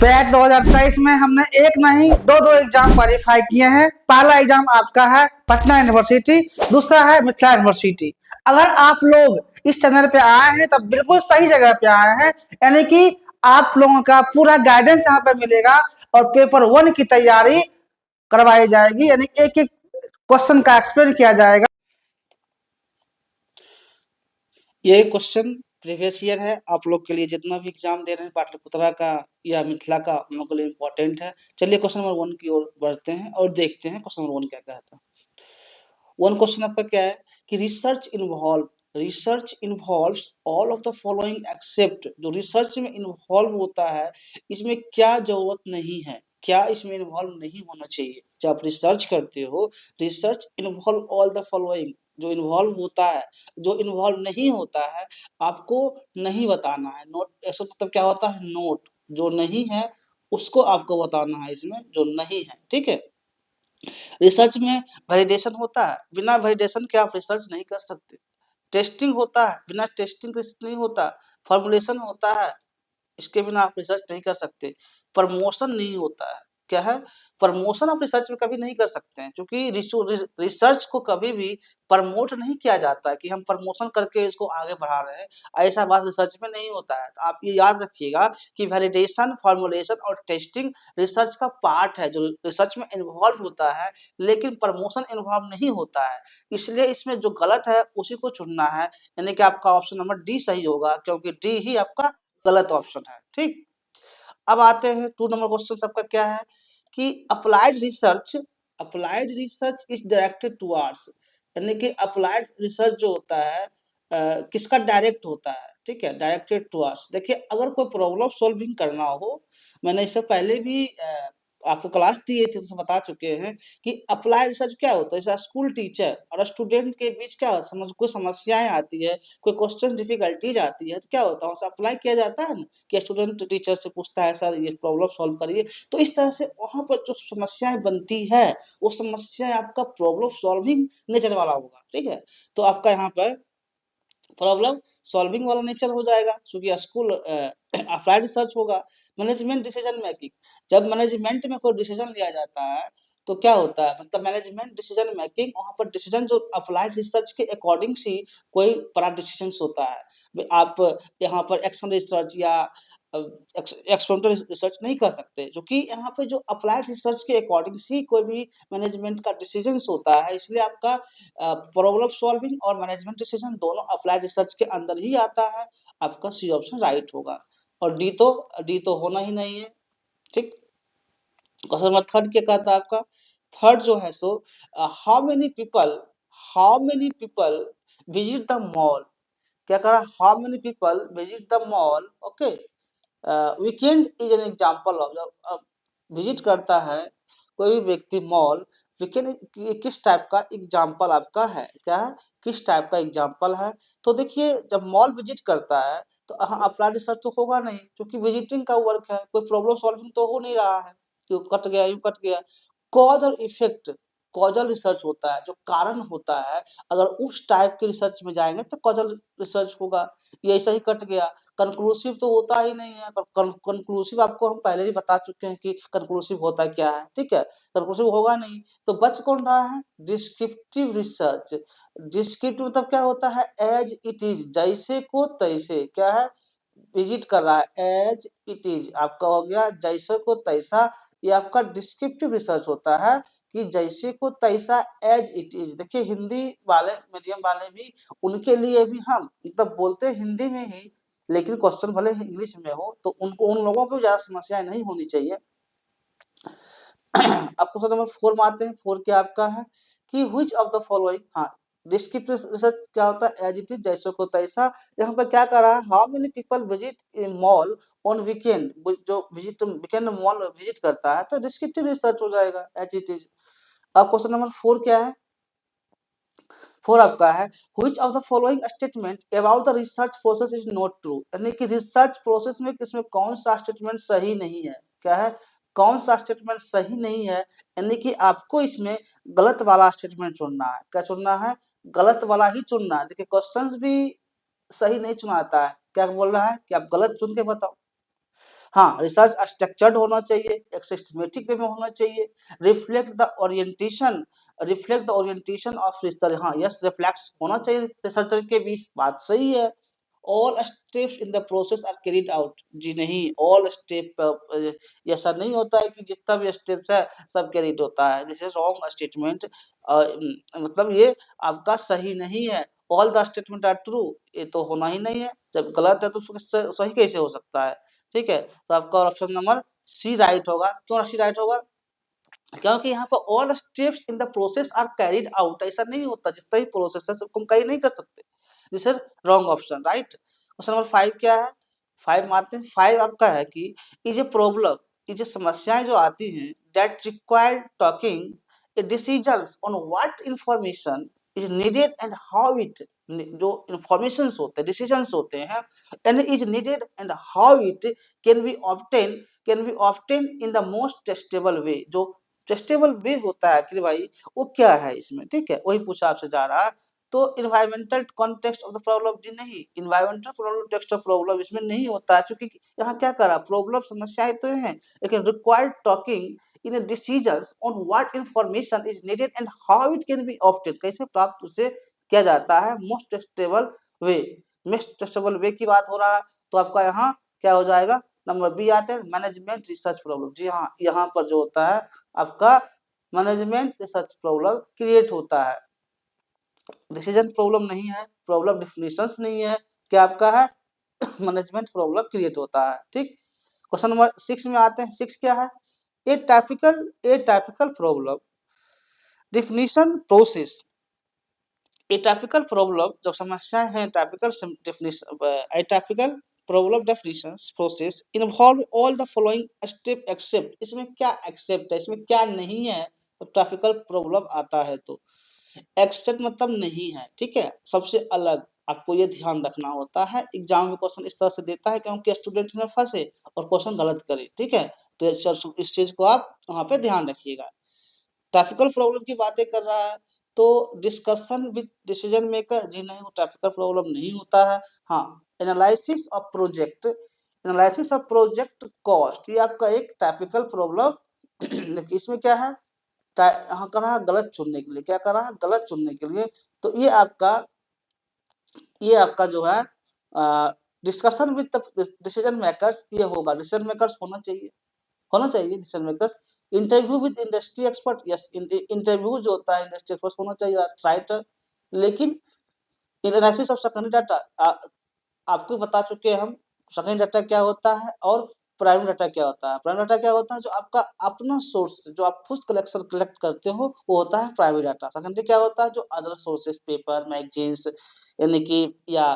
Batch 2023 में हमने एक नहीं दो एग्जाम क्वालिफाई किए हैं। पहला एग्जाम आपका है पटना यूनिवर्सिटी, दूसरा है मिथिला यूनिवर्सिटी। अगर आप लोग इस चैनल पे आए हैं तब बिल्कुल सही जगह पे आए हैं, यानी कि आप लोगों का पूरा गाइडेंस यहाँ पे मिलेगा और पेपर 1 की तैयारी करवाई जाएगी, यानी एक एक क्वेश्चन का एक्सप्लेन किया जाएगा। ये क्वेश्चन प्रीवियस ईयर है। आप लोग के लिए जितना भी एग्जाम दे रहे हैं पाटलिपुत्रा का या मिथिला का, उन लोगों के लिए इम्पोर्टेंट है। चलिए क्वेश्चन नंबर 1 की ओर बढ़ते हैं और देखते हैं क्वेश्चन नंबर 1 क्या कहता है। 1 क्वेश्चन आपका क्या है कि research involves all of the following except. जो रिसर्च में इन्वॉल्व होता है इसमें क्या जरूरत नहीं है, क्या इसमें इन्वॉल्व नहीं होना चाहिए। जब आप रिसर्च करते हो, research involve all the following, जो इन्वॉल्व होता है, जो इन्वॉल्व नहीं होता है आपको नहीं बताना है। नोट ऐसा मतलब क्या होता है, नोट जो नहीं है उसको आपको बताना है, इसमें जो नहीं है। ठीक है, रिसर्च में वैलिडेशन होता है, बिना वैलिडेशन के आप रिसर्च नहीं कर सकते। टेस्टिंग होता है, बिना टेस्टिंग रिसर्च नहीं होता। फॉर्मुलेशन होता है, इसके बिना आप रिसर्च नहीं कर सकते। प्रमोशन नहीं होता है, क्या है, प्रमोशन आप रिसर्च में कभी नहीं कर सकते हैं, क्योंकि रिसर्च को कभी भी प्रमोट नहीं किया जाता है कि हम प्रमोशन करके इसको आगे बढ़ा रहे हैं। ऐसा बात रिसर्च में नहीं होता है। तो आप ये याद रखिएगा कि वैलिडेशन, फॉर्मुलेशन और टेस्टिंग रिसर्च का पार्ट है, जो रिसर्च में इन्वॉल्व होता है, लेकिन प्रमोशन इन्वॉल्व नहीं होता है। इसलिए इसमें जो गलत है उसी को चुनना है, यानी कि आपका ऑप्शन नंबर डी सही होगा, क्योंकि डी ही आपका गलत ऑप्शन है। ठीक, अब आते हैं 2 नंबर क्वेश्चन सबका क्या है कि applied research is directed towards, यानी कि अप्लाइड रिसर्च जो होता है किसका डायरेक्ट होता है। ठीक है, डायरेक्टेड टुवर्ड्स। देखिए, अगर कोई प्रॉब्लम सॉल्विंग करना हो, मैंने इससे पहले भी आपको क्लास दिए थे तो बता चुके हैं कि अप्लाइड रिसर्च क्या होता है। जैसे स्कूल टीचर और स्टूडेंट के बीच क्या कोई समस्याएं आती है, कोई क्वेश्चन डिफिकल्टीज आती है, तो क्या होता है, उसे अप्लाई किया जाता है ना, कि स्टूडेंट टीचर से पूछता है सर ये प्रॉब्लम सॉल्व करिए। तो इस तरह से वहां पर जो समस्याएं बनती है वो समस्या आपका प्रॉब्लम सॉल्विंग नेचर वाला होगा। ठीक है, तो आपका यहाँ पर प्रॉब्लम सॉल्विंग वाला नेचर हो जाएगा, क्योंकि स्कूल अप्लाइड रिसर्च होगा। मैनेजमेंट डिसीजन मेकिंग, जब मैनेजमेंट में कोई डिसीजन लिया जाता है तो क्या होता है, मतलब मैनेजमेंट डिसीजन मेकिंग, वहां पर डिसीजन जो अप्लाइड रिसर्च के अकॉर्डिंग से कोई बड़ा डिसीजन होता है। आप यहाँ पर एक्शन रिसर्च या एक्सपेरिमेंटल रिसर्च नहीं कर सकते, जो कि यहाँ पे जो अप्लाइड रिसर्च के अकॉर्डिंग से कोई भी मैनेजमेंट का डिसीजन होता है। इसलिए आपका प्रॉब्लम सॉल्विंग और मैनेजमेंट डिसीजन दोनों अप्लाइड रिसर्च के अंदर ही आता है। आपका सी ऑप्शन राइट होगा, और डी तो होना ही नहीं है। ठीक, क्वेश्चन नंबर 3 क्या कहता है आपका, थर्ड जो है so how many people visit the mall. क्या कह रहा है, how many people visit the mall. Okay, weekend is an example of, जब विजिट करता है कोई भी व्यक्ति मॉल, वीकेंड किस टाइप का एग्जांपल आपका है, क्या है, किस टाइप का एग्जांपल है। तो देखिए, जब मॉल विजिट करता है तो अप्लाइड रिसर्च तो होगा नहीं, क्योंकि विजिटिंग का वर्क है, कोई प्रॉब्लम सॉल्विंग तो हो नहीं रहा है। क्यों कट गया, यूं कट गया। कॉज और इफेक्ट, कॉजल रिसर्च होता है, जो कारण होता है, अगर उस टाइप के रिसर्च में जाएंगे तो कॉजल रिसर्च होगा। ये ऐसा ही कट गया। कंक्लूसिव तो होता ही नहीं है। कंक्लूसिव आपको हम पहले ही बता चुके हैं कि कंक्लूसिव होता क्या है। ठीक है, कंक्लूसिव होगा नहीं, तो बच कौन रहा है, डिस्क्रिप्टिव रिसर्च। डिस्क्रिप्टिव मतलब क्या होता है, एज इट इज, जैसे को तैसे, क्या है, विजिट कर रहा है, एज इट इज आपका हो गया, जैसे को तैसा। ये आपका डिस्क्रिप्टिव रिसर्च होता है कि जैसे को तैसा, एज इट इज। देखिए, हिंदी वाले मीडियम वाले भी, उनके लिए भी हम मतलब बोलते हिंदी में ही, लेकिन क्वेश्चन भले इंग्लिश में हो तो उनको, उन लोगों को ज्यादा समस्याएं नहीं होनी चाहिए। अब क्वेश्चन नंबर 4 में आते हैं। 4 क्या आपका है कि व्हिच ऑफ द फॉलोइंग, हाँ, डिस्क्रिप्टिव रिसर्च क्या होता है, एज इट इज, जैसे को तैसा। यहाँ पर क्या कर रहा है, how many people visit A mall on weekend, जो विजिट वीकेंड मॉल विजिट करता है तो डिस्क्रिप्टिव रिसर्च हो जाएगा, एज इट इज। अब क्वेश्चन नंबर 4 क्या है, 4 आपका है which of the following statement about the research process is not true, यानी कि रिसर्च प्रोसेस में किसमें कौन सा स्टेटमेंट सही नहीं है, क्या है, कौन सा स्टेटमेंट सही नहीं है, यानी कि आपको इसमें गलत वाला स्टेटमेंट चुनना है। क्या चुनना है, गलत वाला ही चुनना है। देखिए, क्वेश्चंस भी सही नहीं चुनाता है, क्या बोल रहा है कि आप गलत चुन के बताओ। हाँ, रिसर्च स्ट्रक्चर्ड होना चाहिए, एक सिस्टमेटिक वे में होना चाहिए, reflect the orientation of research, हाँ यस रिफ्लेक्ट होना चाहिए रिसर्चर के बीच, बात सही है। All steps in the process are carried out, जी नहीं, ऑल स्टेप ऐसा नहीं होता है कि जितना भी स्टेप्स है सब कैरिड होता है, दिस इज रॉन्ग स्टेटमेंट, मतलब ये आपका सही नहीं है। All the statement are true, ये तो होना ही नहीं है, जब गलत है तो सही कैसे हो सकता है, ठीक है। तो आपका ऑप्शन नंबर सी राइट होगा। क्यों सी राइट होगा? क्योंकि यहाँ पर all steps in the process are carried out, ऐसा नहीं होता, जितना भी प्रोसेस है सबको हम कैरी नहीं कर सकते, this is wrong option, right. Question number 5 क्या है? 5 मानते हैं, 5 आपका है कि ये जो प्रॉब्लम, ये जो समस्याएं जो आती हैं, that require talking decisions on what information is needed and how it, जो इंफॉर्मेशंस होते हैं, डिसीजंस होते हैं, and is needed and how it can be obtain in the most testable way, जो टेस्टेबल वे होता है कि भाई वो क्या है इसमें, ठीक है, वही पूछा आपसे जा रहा है। तो environmental context of the problem, जी नहीं, इन्वायरमेंटल कॉन्टेक्स्ट ऑफ प्रॉब्लम इसमें नहीं होता है, क्योंकि यहाँ क्या करा, प्रॉब्लम समस्याएं तो हैं, लेकिन required talking in decisions on what information is needed and how it can be obtain, कैसे प्राप्त उसे किया जाता है, मोस्ट टेस्टेबल वे, मोस्ट टेस्टेबल वे की बात हो रहा है। तो आपका यहाँ क्या हो जाएगा, नंबर बी आते हैं, मैनेजमेंट रिसर्च प्रॉब्लम, जी हाँ, यहाँ पर जो होता है आपका मैनेजमेंट रिसर्च प्रॉब्लम क्रिएट होता है, डिसीजन प्रॉब्लम नहीं है, प्रॉब्लम डिफिनेशंस नहीं है, क्या आपका है मैनेजमेंट प्रॉब्लम क्रिएट होता है, ठीक। क्वेश्चन नंबर 6 में आते हैं, 6 क्या है, a typical problem definition process, a typical problem जब समस्याएं हैं, typical problem definitions process involve all the following step except, इसमें क्या एक्सेप्ट है, इसमें क्या नहीं है, तो टाइपिकल प्रॉब्लम आता है तो एक्सेप्ट मतलब नहीं है, ठीक है, सबसे अलग, आपको ये ध्यान रखना होता है, एग्जाम में क्वेश्चन इस तरह से देता है क्योंकि स्टूडेंट में फंसे और क्वेश्चन गलत करे, ठीक है, तो इस चीज को आप वहां पे ध्यान रखिएगा। टाइपिकल प्रॉब्लम की बातें कर रहा है, तो डिस्कशन विद डिसीजन मेकर, जी नहीं, वो टाइपिकल प्रॉब्लम नहीं होता है। हाँ, एनालिसिस ऑफ प्रोजेक्ट कॉस्ट, ये आपका एक टाइपिकल प्रॉब्लम देखिए इसमें क्या है, यहाँ कर रहा है गलत चुनने के लिए, क्या कर रहा है, गलत चुनने के लिए, तो ये आपका जो है डिस्कशन विद डिसीजन मेकर्स, ये होगा, डिसीजन मेकर्स होना चाहिए decision makers. Interview with industry expert, yes, interview जो होता है इंडस्ट्री एक्सपर्ट होना चाहिए, राइटर। लेकिन एनालिसिस ऑफ सेकेंडरी डाटा, आपको बता चुके हैं हम सेकेंडरी डाटा क्या होता है और प्राइमरी डाटा क्या होता है। प्राइमरी डाटा क्या होता है, जो आपका अपना सोर्स, जो आप खुद कलेक्ट करते हो, वो होता है प्राइमरी डाटा। सेकेंडरी क्या होता है, जो अदर सोर्सेज, पेपर, मैगजीन्स, यानी कि या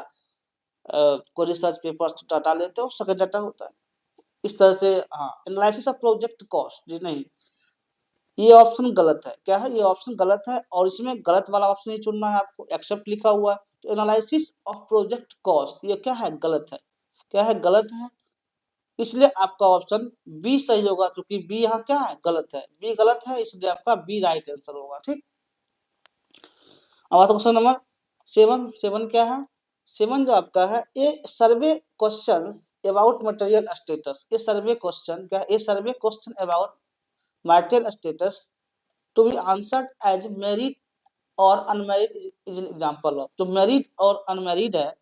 कोई रिसर्च पेपर डाटा लेते हो, सेकेंडरी डाटा होता है। इस तरह से, हाँ, एनालिसिस ऑफ प्रोजेक्ट कॉस्ट, जी नहीं, ये ऑप्शन गलत है, क्या है, ये ऑप्शन गलत है, और इसमें गलत वाला ऑप्शन ही चुनना है आपको, एक्सेप्ट लिखा हुआ है, तो एनालिसिस ऑफ प्रोजेक्ट कॉस्ट ये क्या है, गलत है, क्या है, गलत है, इसलिए आपका ऑप्शन बी सही होगा, क्योंकि बी यहाँ क्या है, गलत है, बी गलत है, इसलिए आपका बी राइट आंसर होगा, ठीक। अब आता क्वेश्चन नंबर 7, 7 क्या है, 7 जो आपका है, a survey questions about material status, ये सर्वे क्वेश्चन क्या है, ये survey question about material status to be answered as married और unmarried is an example of, जो मैरिड और अनमैरिड है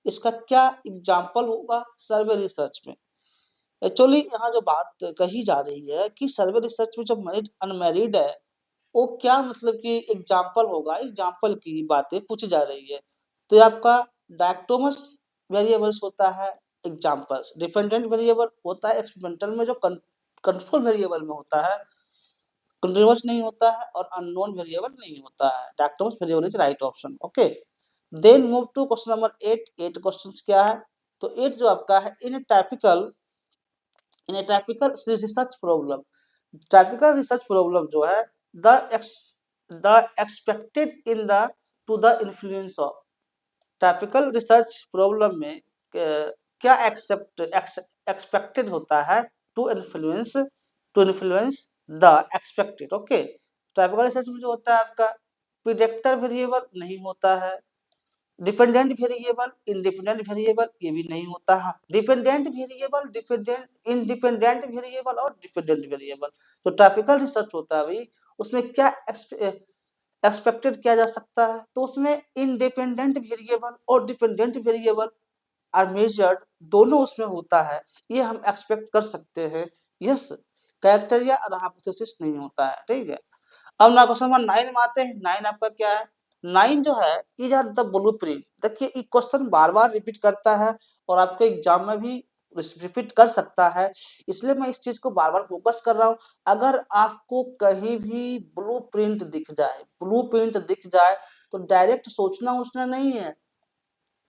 इसका क्या एग्जांपल होगा सर्वे रिसर्च में। एक्चुअली यहाँ जो बात कही जा रही है कि सर्वे रिसर्च में जो मैरिड अनमैरिड है, वो क्या मतलब कि एग्जांपल होगा, एग्जांपल की बातें पूछी जा रही है। तो ये आपका डायक्टोमस वेरिएबल्स होता है, एग्जांपल्स, डिपेंडेंट वेरिएबल होता है एक्सपेरिमेंटल में, जो कंट्रोल वेरिएबल में होता है, कंटीन्यूअस नहीं होता है, और अननोन वेरिएबल नहीं होता है, dichotomous variable is right option, okay. Then move to question number 8, 8 questions क्या है, तो 8 जो आपका है, in a typical research problem, typical research problem जो है, the expected in the to the influence of, typical research problem में क्या एक्सपेक्टेड होता है, to influence the expected, okay. Typical research में जो होता है आपका प्रिडिक्टर वेरिएबल नहीं होता है, डिपेंडेंट वेरिएबल, इंडिपेंडेंट वेरिएबल ये भी नहीं होता है। Dependent variable, dependent, independent variable और डिपेंडेंट वेरिएबल। तो टाइपिकल रिसर्च होता है भाई, उसमें क्या एक्सपेक्टेड किया जा सकता है, तो उसमें इंडिपेंडेंट वेरिएबल और डिपेंडेंट वेरिएबल आर मेजर्ड, दोनों उसमें होता है, ये हम एक्सपेक्ट कर सकते हैं। यस, कैरेक्टेरिया और हाइपोथेसिस नहीं होता है, ठीक है। अब ना क्वेश्चन नंबर 9 में आते हैं। 9 आपका क्या है? 9 जो है, इज आर द ब्लूप्रिंट। देखिए ये क्वेश्चन बार-बार रिपीट करता है और आपके एग्जाम में भी रिपीट कर सकता है, इसलिए मैं इस चीज को बार-बार फोकस कर रहा हूँ। अगर आपको कहीं भी ब्लूप्रिंट दिख जाए तो डायरेक्ट सोचना उसने नहीं है,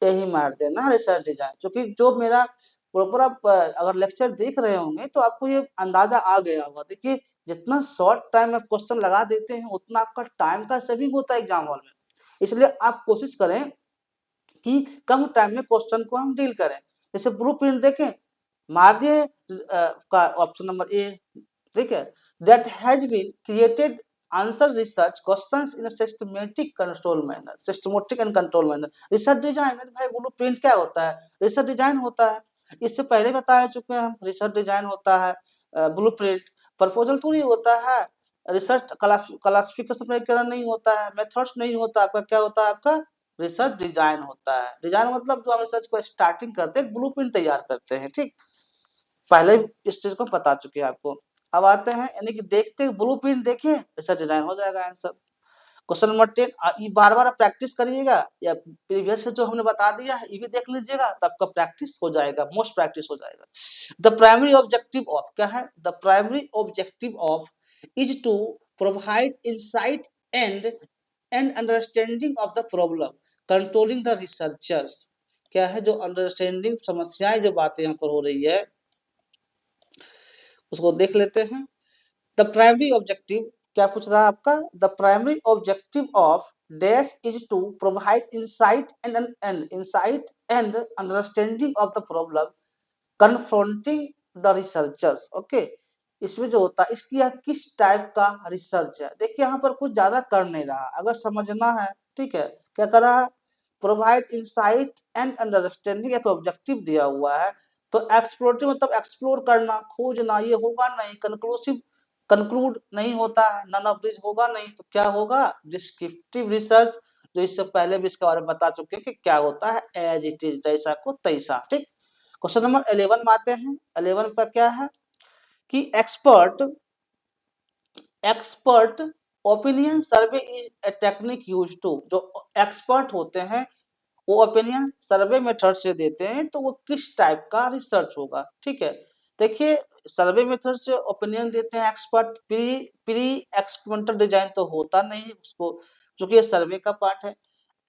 यही मार देना रिसर्च डिजाइन। क्योंकि जो मेरा प्रॉपर आप अगर लेक्चर देख रहे होंगे तो आपको ये अंदाजा आ गया होगा। देखिए जितना शॉर्ट टाइम में क्वेश्चन लगा देते हैं उतना आपका टाइम का सेविंग होता है एग्जाम हॉल में, इसलिए आप कोशिश करें कि कम टाइम में क्वेश्चन को हम डील करें। जैसे ब्लूप्रिंट देखें, मार दिए का ऑप्शन नंबर ए, ठीक है, that has been created answer research questions in a systematic control manner, systematic and control manner. Research design, भाई ब्लूप्रिंट क्या होता है? रिसर्च डिजाइन होता है, इससे पहले बता चुके हैं हम, रिसर्च डिजाइन होता है ब्लूप्रिंट। प्रपोजल थोड़ी होता है, रिसर्च क्लासिफिकेशन नहीं होता है, मेथड्स नहीं होता, आपका क्या होता है? आपका रिसर्च डिजाइन होता है। डिजाइन मतलब जो हम रिसर्च को स्टार्टिंग करते हैं, ब्लूप्रिंट तैयार करते हैं, ठीक। पहले इस चीज को बता चुके हैं आपको। अब आते हैं, यानी कि देखते ब्लूप्रिंट देखें रिसर्च डिजाइन हो जाएगा आंसर। क्वेश्चन नंबर 10, ये बार-बार आप प्रैक्टिस करिएगा, या प्रीवियस से जो हमने बता दिया है ये भी देख लीजिएगा, तो आपका प्रैक्टिस हो जाएगा, मोस्ट प्रैक्टिस हो जाएगा। द प्राइमरी ऑब्जेक्टिव ऑफ, क्या है? The primary objective of is to provide insight and an understanding of the problem controlling the researchers. क्या है? जो अंडरस्टैंडिंग, समस्याएं जो बातें यहाँ पर हो रही है उसको देख लेते हैं। द प्राइमरी ऑब्जेक्टिव क्या पूछ रहा है आपका? The primary objective of dash is to provide insight and understanding of the problem confronting the researchers. Okay, इसमें जो होता है, इसकी यह किस टाइप का रिसर्च है। देखिए यहाँ पर कुछ ज्यादा कर नहीं रहा, अगर समझना है, ठीक है। क्या कर रहा है? प्रोवाइड इंसाइट एंड अंडरस्टैंडिंग, एक ऑब्जेक्टिव दिया हुआ है, तो एक्सप्लोरेटिव मतलब एक्सप्लोर करना, खोजना, ये होगा नहीं। कंक्लूसिव, कंक्लूड नहीं होता है, नन ऑफ दिस होगा नहीं, तो क्या होगा? डिस्क्रिप्टिव रिसर्च, जो इससे पहले भी इसके बारे में बता चुके हैं कि क्या होता है, एज इट इज, जैसा को तैसा, ठीक। क्वेश्चन नंबर 11 में आते हैं। 11 का क्या है कि expert expert opinion survey is a technique use to, जो एक्सपर्ट होते हैं वो ओपिनियन सर्वे मेथड से देते हैं, तो वो किस टाइप का रिसर्च होगा, ठीक है। देखिए सर्वे मेथड से ओपिनियन देते हैं expert, pre pre experimental design तो होता नहीं है उसको, क्योंकि ये सर्वे का पार्ट है।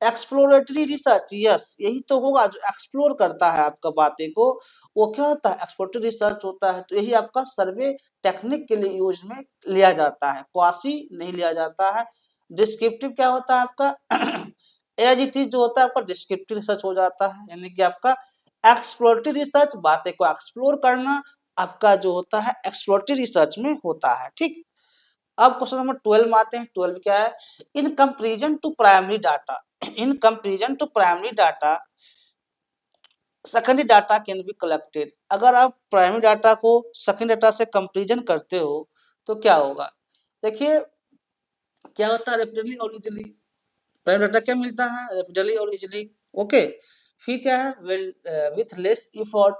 एक्सप्लोरेटरी रिसर्च, यस यही तो होगा, जो एक्सप्लोर करता है आपका बातें को, वो क्या होता है? एक्सप्लोरेटरी रिसर्च होता है। तो यही आपका सर्वे टेक्निक के लिए यूज में लिया जाता है, क्वासी नहीं लिया जाता है। डिस्क्रिप्टिव क्या होता है आपका? एज इट इज जो होता है आपका डिस्क्रिप्टिव रिसर्च हो जाता है, यानी कि आपका एक्सप्लोरेटरी रिसर्च, बातें को एक्सप्लोर करना, आपका जो होता है एक्सप्लोरेटरी रिसर्च में होता है, ठीक। अब क्वेश्चन नंबर 12 में आते हैं। 12 क्या है? In comparison to primary data, in comparison to primary data secondary data can be collected. अगर आप प्राइमरी डाटा को सेकेंडरी डाटा से कंपैरिजन करते हो तो क्या होगा? देखिए क्या होता है, रेपिडली और इजीली। प्राइमरी डाटा क्या मिलता है? रेपिडली और इजीली, ओके। फिर क्या है? विथ लेस एफर्ट,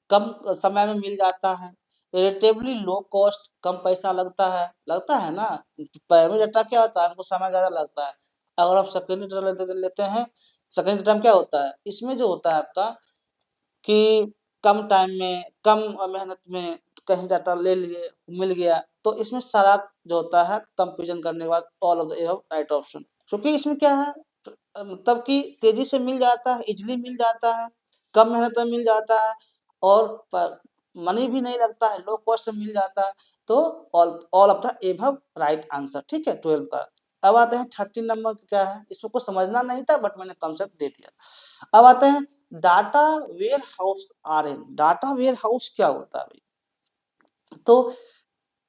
कम समय में मिल जाता है। रिलेटिवली लो कॉस्ट, कम पैसा लगता है ना। प्राइमरी डाटा क्या होता है? हमको समय ज्यादा लगता है। अगर आप सेकेंडरी डाटा लेते हैं, सेकेंडरी डाटा में क्या होता है? इसमें जो होता है आपका कि कम टाइम में, कम मेहनत में कहीं डाटा ले लिए, मिल गया, तो इसमें सारा जो होता है कंपेरिजन करने के बाद all of the above right option. क्योंकि इसमें क्या है, मतलब कि तेजी से मिल जाता है, इजीली मिल जाता है, कम मेहनत में मिल जाता है, और मनी भी नहीं लगता है, लो कॉस्ट में मिल जाता है, तो all of the above right answer, ठीक है 12 का। अब आते हैं 13 नंबर क्या है, इसमें कुछ समझना नहीं था बट मैंने कॉन्सेप्ट दे दिया। अब आते हैं डाटा वेयर हाउस आरएन। डाटा वेयर हाउस क्या होता है भाई? तो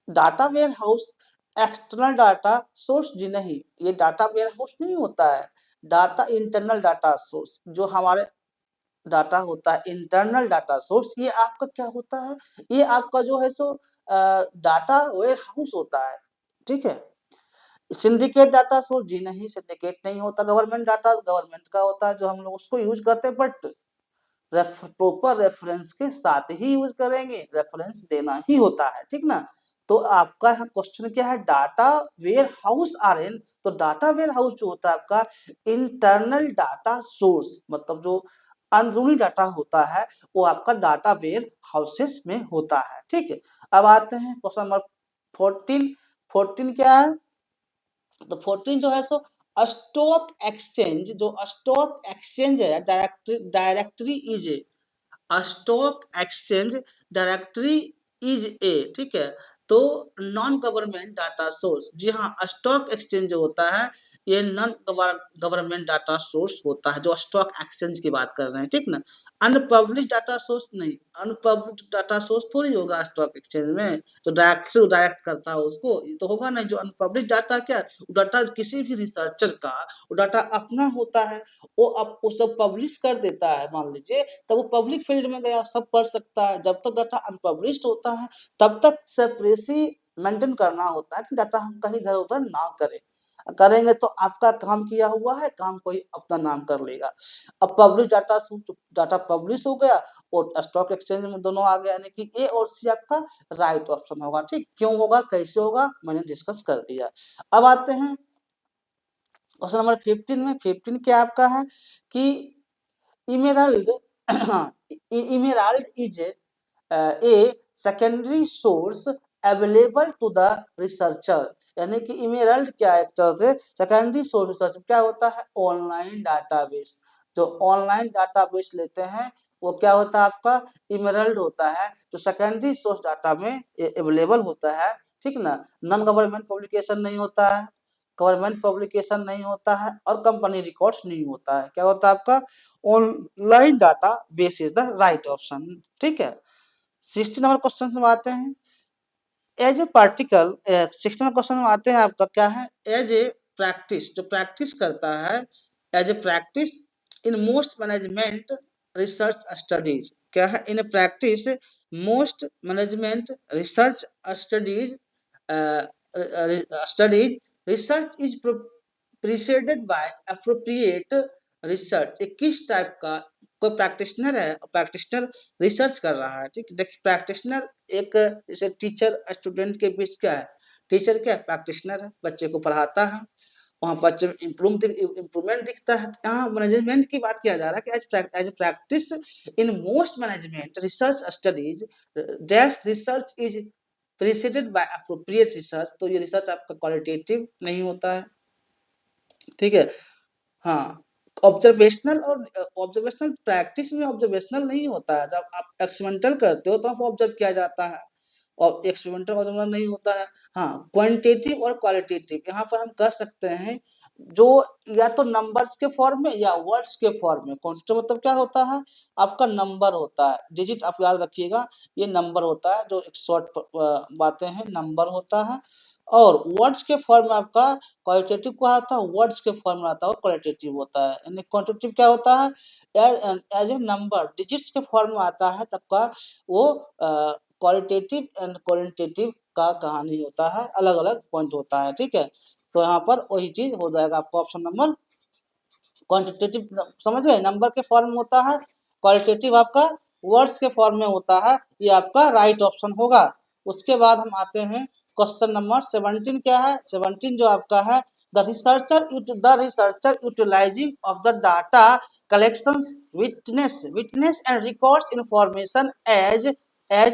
data warehouse external data source जी नहीं, ये डाटा वेयर हाउस नहीं होता है। डाटा इंटरनल डाटा सोर्स, जो हमारे डाटा होता है इंटरनल डाटा सोर्स, ये आपका क्या होता है, ये आपका जो है सो डाटा वेयर हाउस होता है। ठीक है, सिंडिकेट डाटा सोर्स जी नहीं, सिंडिकेट नहीं होता। गवर्नमेंट डाटा गवर्नमेंट का होता है, जो हम लोग उसको यूज करते हैं, बट प्रॉपर रेफरेंस के साथ ही यूज करेंगे, रेफरेंस देना ही होता है। ठीक ना, तो आपका यहाँ क्वेश्चन क्या है, data warehouse are in, तो डाटा वेयर हाउस जो होता है आपका इंटरनल डाटा सोर्स, मतलब जो अंदरूनी डाटा होता है वो आपका डाटा वेयर हाउसेस में होता है। ठीक है, अब आते हैं क्वेश्चन नंबर 14। 14 क्या है, तो 14 जो है सो स्टॉक एक्सचेंज, जो स्टॉक एक्सचेंज है, directory is stock exchange directory is a, ठीक है, तो नॉन गवर्नमेंट डाटा सोर्स, जी हाँ, स्टॉक एक्सचेंज जो होता है ये नॉन गवर्नमेंट डाटा सोर्स होता है, जो स्टॉक एक्सचेंज की बात कर रहे हैं। ठीक ना, अनपब्लिश डाटा सोर्स नहीं, अनपब्लिश डाटा सोर्स थोड़ी होगा स्टॉक एक्सचेंज में, तो डायरेक्ट करता है उसको, ये तो होगा नहीं। जो अनपब्लिश डाटा क्या है, डाटा किसी भी रिसर्चर का वो डाटा अपना होता है, वो अब वो सब पब्लिश कर देता है, मान लीजिए, तब वो पब्लिक फील्ड में गया, सब पढ़ सकता है। जब तक डाटा अनपब्लिश्ड होता है तब तक सेपरेसी मेंटेन करना होता है कि डाटा हम कहीं इधर उधर ना करें, करेंगे तो आपका काम किया हुआ है, काम कोई अपना नाम कर लेगा। अब पब्लिश डाटा, डाटा पब्लिश हो गया और स्टॉक एक्सचेंज में दोनों आ गया, यानी कि ए और सी आपका राइट ऑप्शन होगा। ठीक, क्यों होगा, कैसे होगा, मैंने डिस्कस कर दिया। अब आते हैं क्वेश्चन नंबर 15 में। 15 क्या आपका है कि Emerald Emerald is a secondary source available to the researcher, यानी कि इमेराल्ड क्या एक तरह से सेकेंडरी सोर्स रिसर्च क्या होता है, ऑनलाइन डाटाबेस। जो ऑनलाइन डाटाबेस लेते हैं वो क्या होता है आपका इमेराल्ड होता है, जो सेकेंडरी सोर्स डाटा में अवेलेबल होता है। ठीक ना, नॉन गवर्नमेंट पब्लिकेशन नहीं होता है, गवर्नमेंट पब्लिकेशन नहीं होता है, और कंपनी रिकॉर्ड्स नहीं होता है, क्या होता है आपका online database is the right option. ठीक है, 16 नंबर क्वेश्चन में आते हैं। As a particle 16 number question में आते हैं आपका क्या है, एज ए प्रैक्टिस, जो प्रैक्टिस करता है, as a practice in most management research studies, क्या है, in practice most management research studies studies research is preceded by appropriate research. ये किस टाइप का, कोई प्रैक्टिशनर है, प्रैक्टिशनर रिसर्च कर रहा है। ठीक, देखिए प्रैक्टिशनर एक जैसे टीचर स्टूडेंट के बीच क्या है, टीचर क्या है, प्रैक्टिशनर है, बच्चे को पढ़ाता है, वहाँ बच्चे में इम्प्रूवमेंट दिखता है। यहाँ मैनेजमेंट की बात किया जा रहा है कि as practice in most management research studies dash research is preceded by appropriate research, तो ये रिसर्च आपका क्वालिटेटिव नहीं होता है। ठीक है, हाँ, ऑब्जर्वेशनल और ऑब्जर्वेशनल प्रैक्टिस में ऑब्जर्वेशनल नहीं होता है, जब आप एक्सपेरिमेंटल करते हो तो आपको ऑब्जर्व किया जाता है, और एक्सपेरिमेंटल ऑब्जर्वेशनल नहीं होता है। हाँ, क्वांटिटेटिव और क्वालिटेटिव, यहाँ पर हम कह सकते हैं जो या तो नंबर्स के फॉर्म में या वर्ड्स के फॉर्म में। क्वांटिटेटिव मतलब क्या होता है, आपका नंबर होता है, डिजिट आप याद रखिएगा, ये नंबर होता है, जो एक शॉर्ट बातें हैं, नंबर होता है। और वर्ड्स के फॉर्म में आपका क्वालिटेटिव क्या होता है, वर्ड्स के फॉर्म में आता है, क्वालिटेटिव होता है। यानी क्वांटिटेटिव क्या होता है, एज ए नंबर डिजिट्स के फॉर्म में आता है, तब का वो क्वालिटेटिव एंड क्वालिटेटिव का कहानी होता है, अलग अलग पॉइंट होता है। ठीक है, तो यहाँ पर वही चीज हो जाएगा आपका ऑप्शन नंबर क्वांटिटेटिव, समझ गए, नंबर के फॉर्म में होता है, क्वालिटेटिव आपका वर्ड्स के फॉर्म में होता है, ये आपका राइट ऑप्शन होगा। उसके बाद हम आते हैं क्वेश्चन नंबर 17 क्या है, 17 जो आपका है, the researcher utilising of the data collection witness and records information as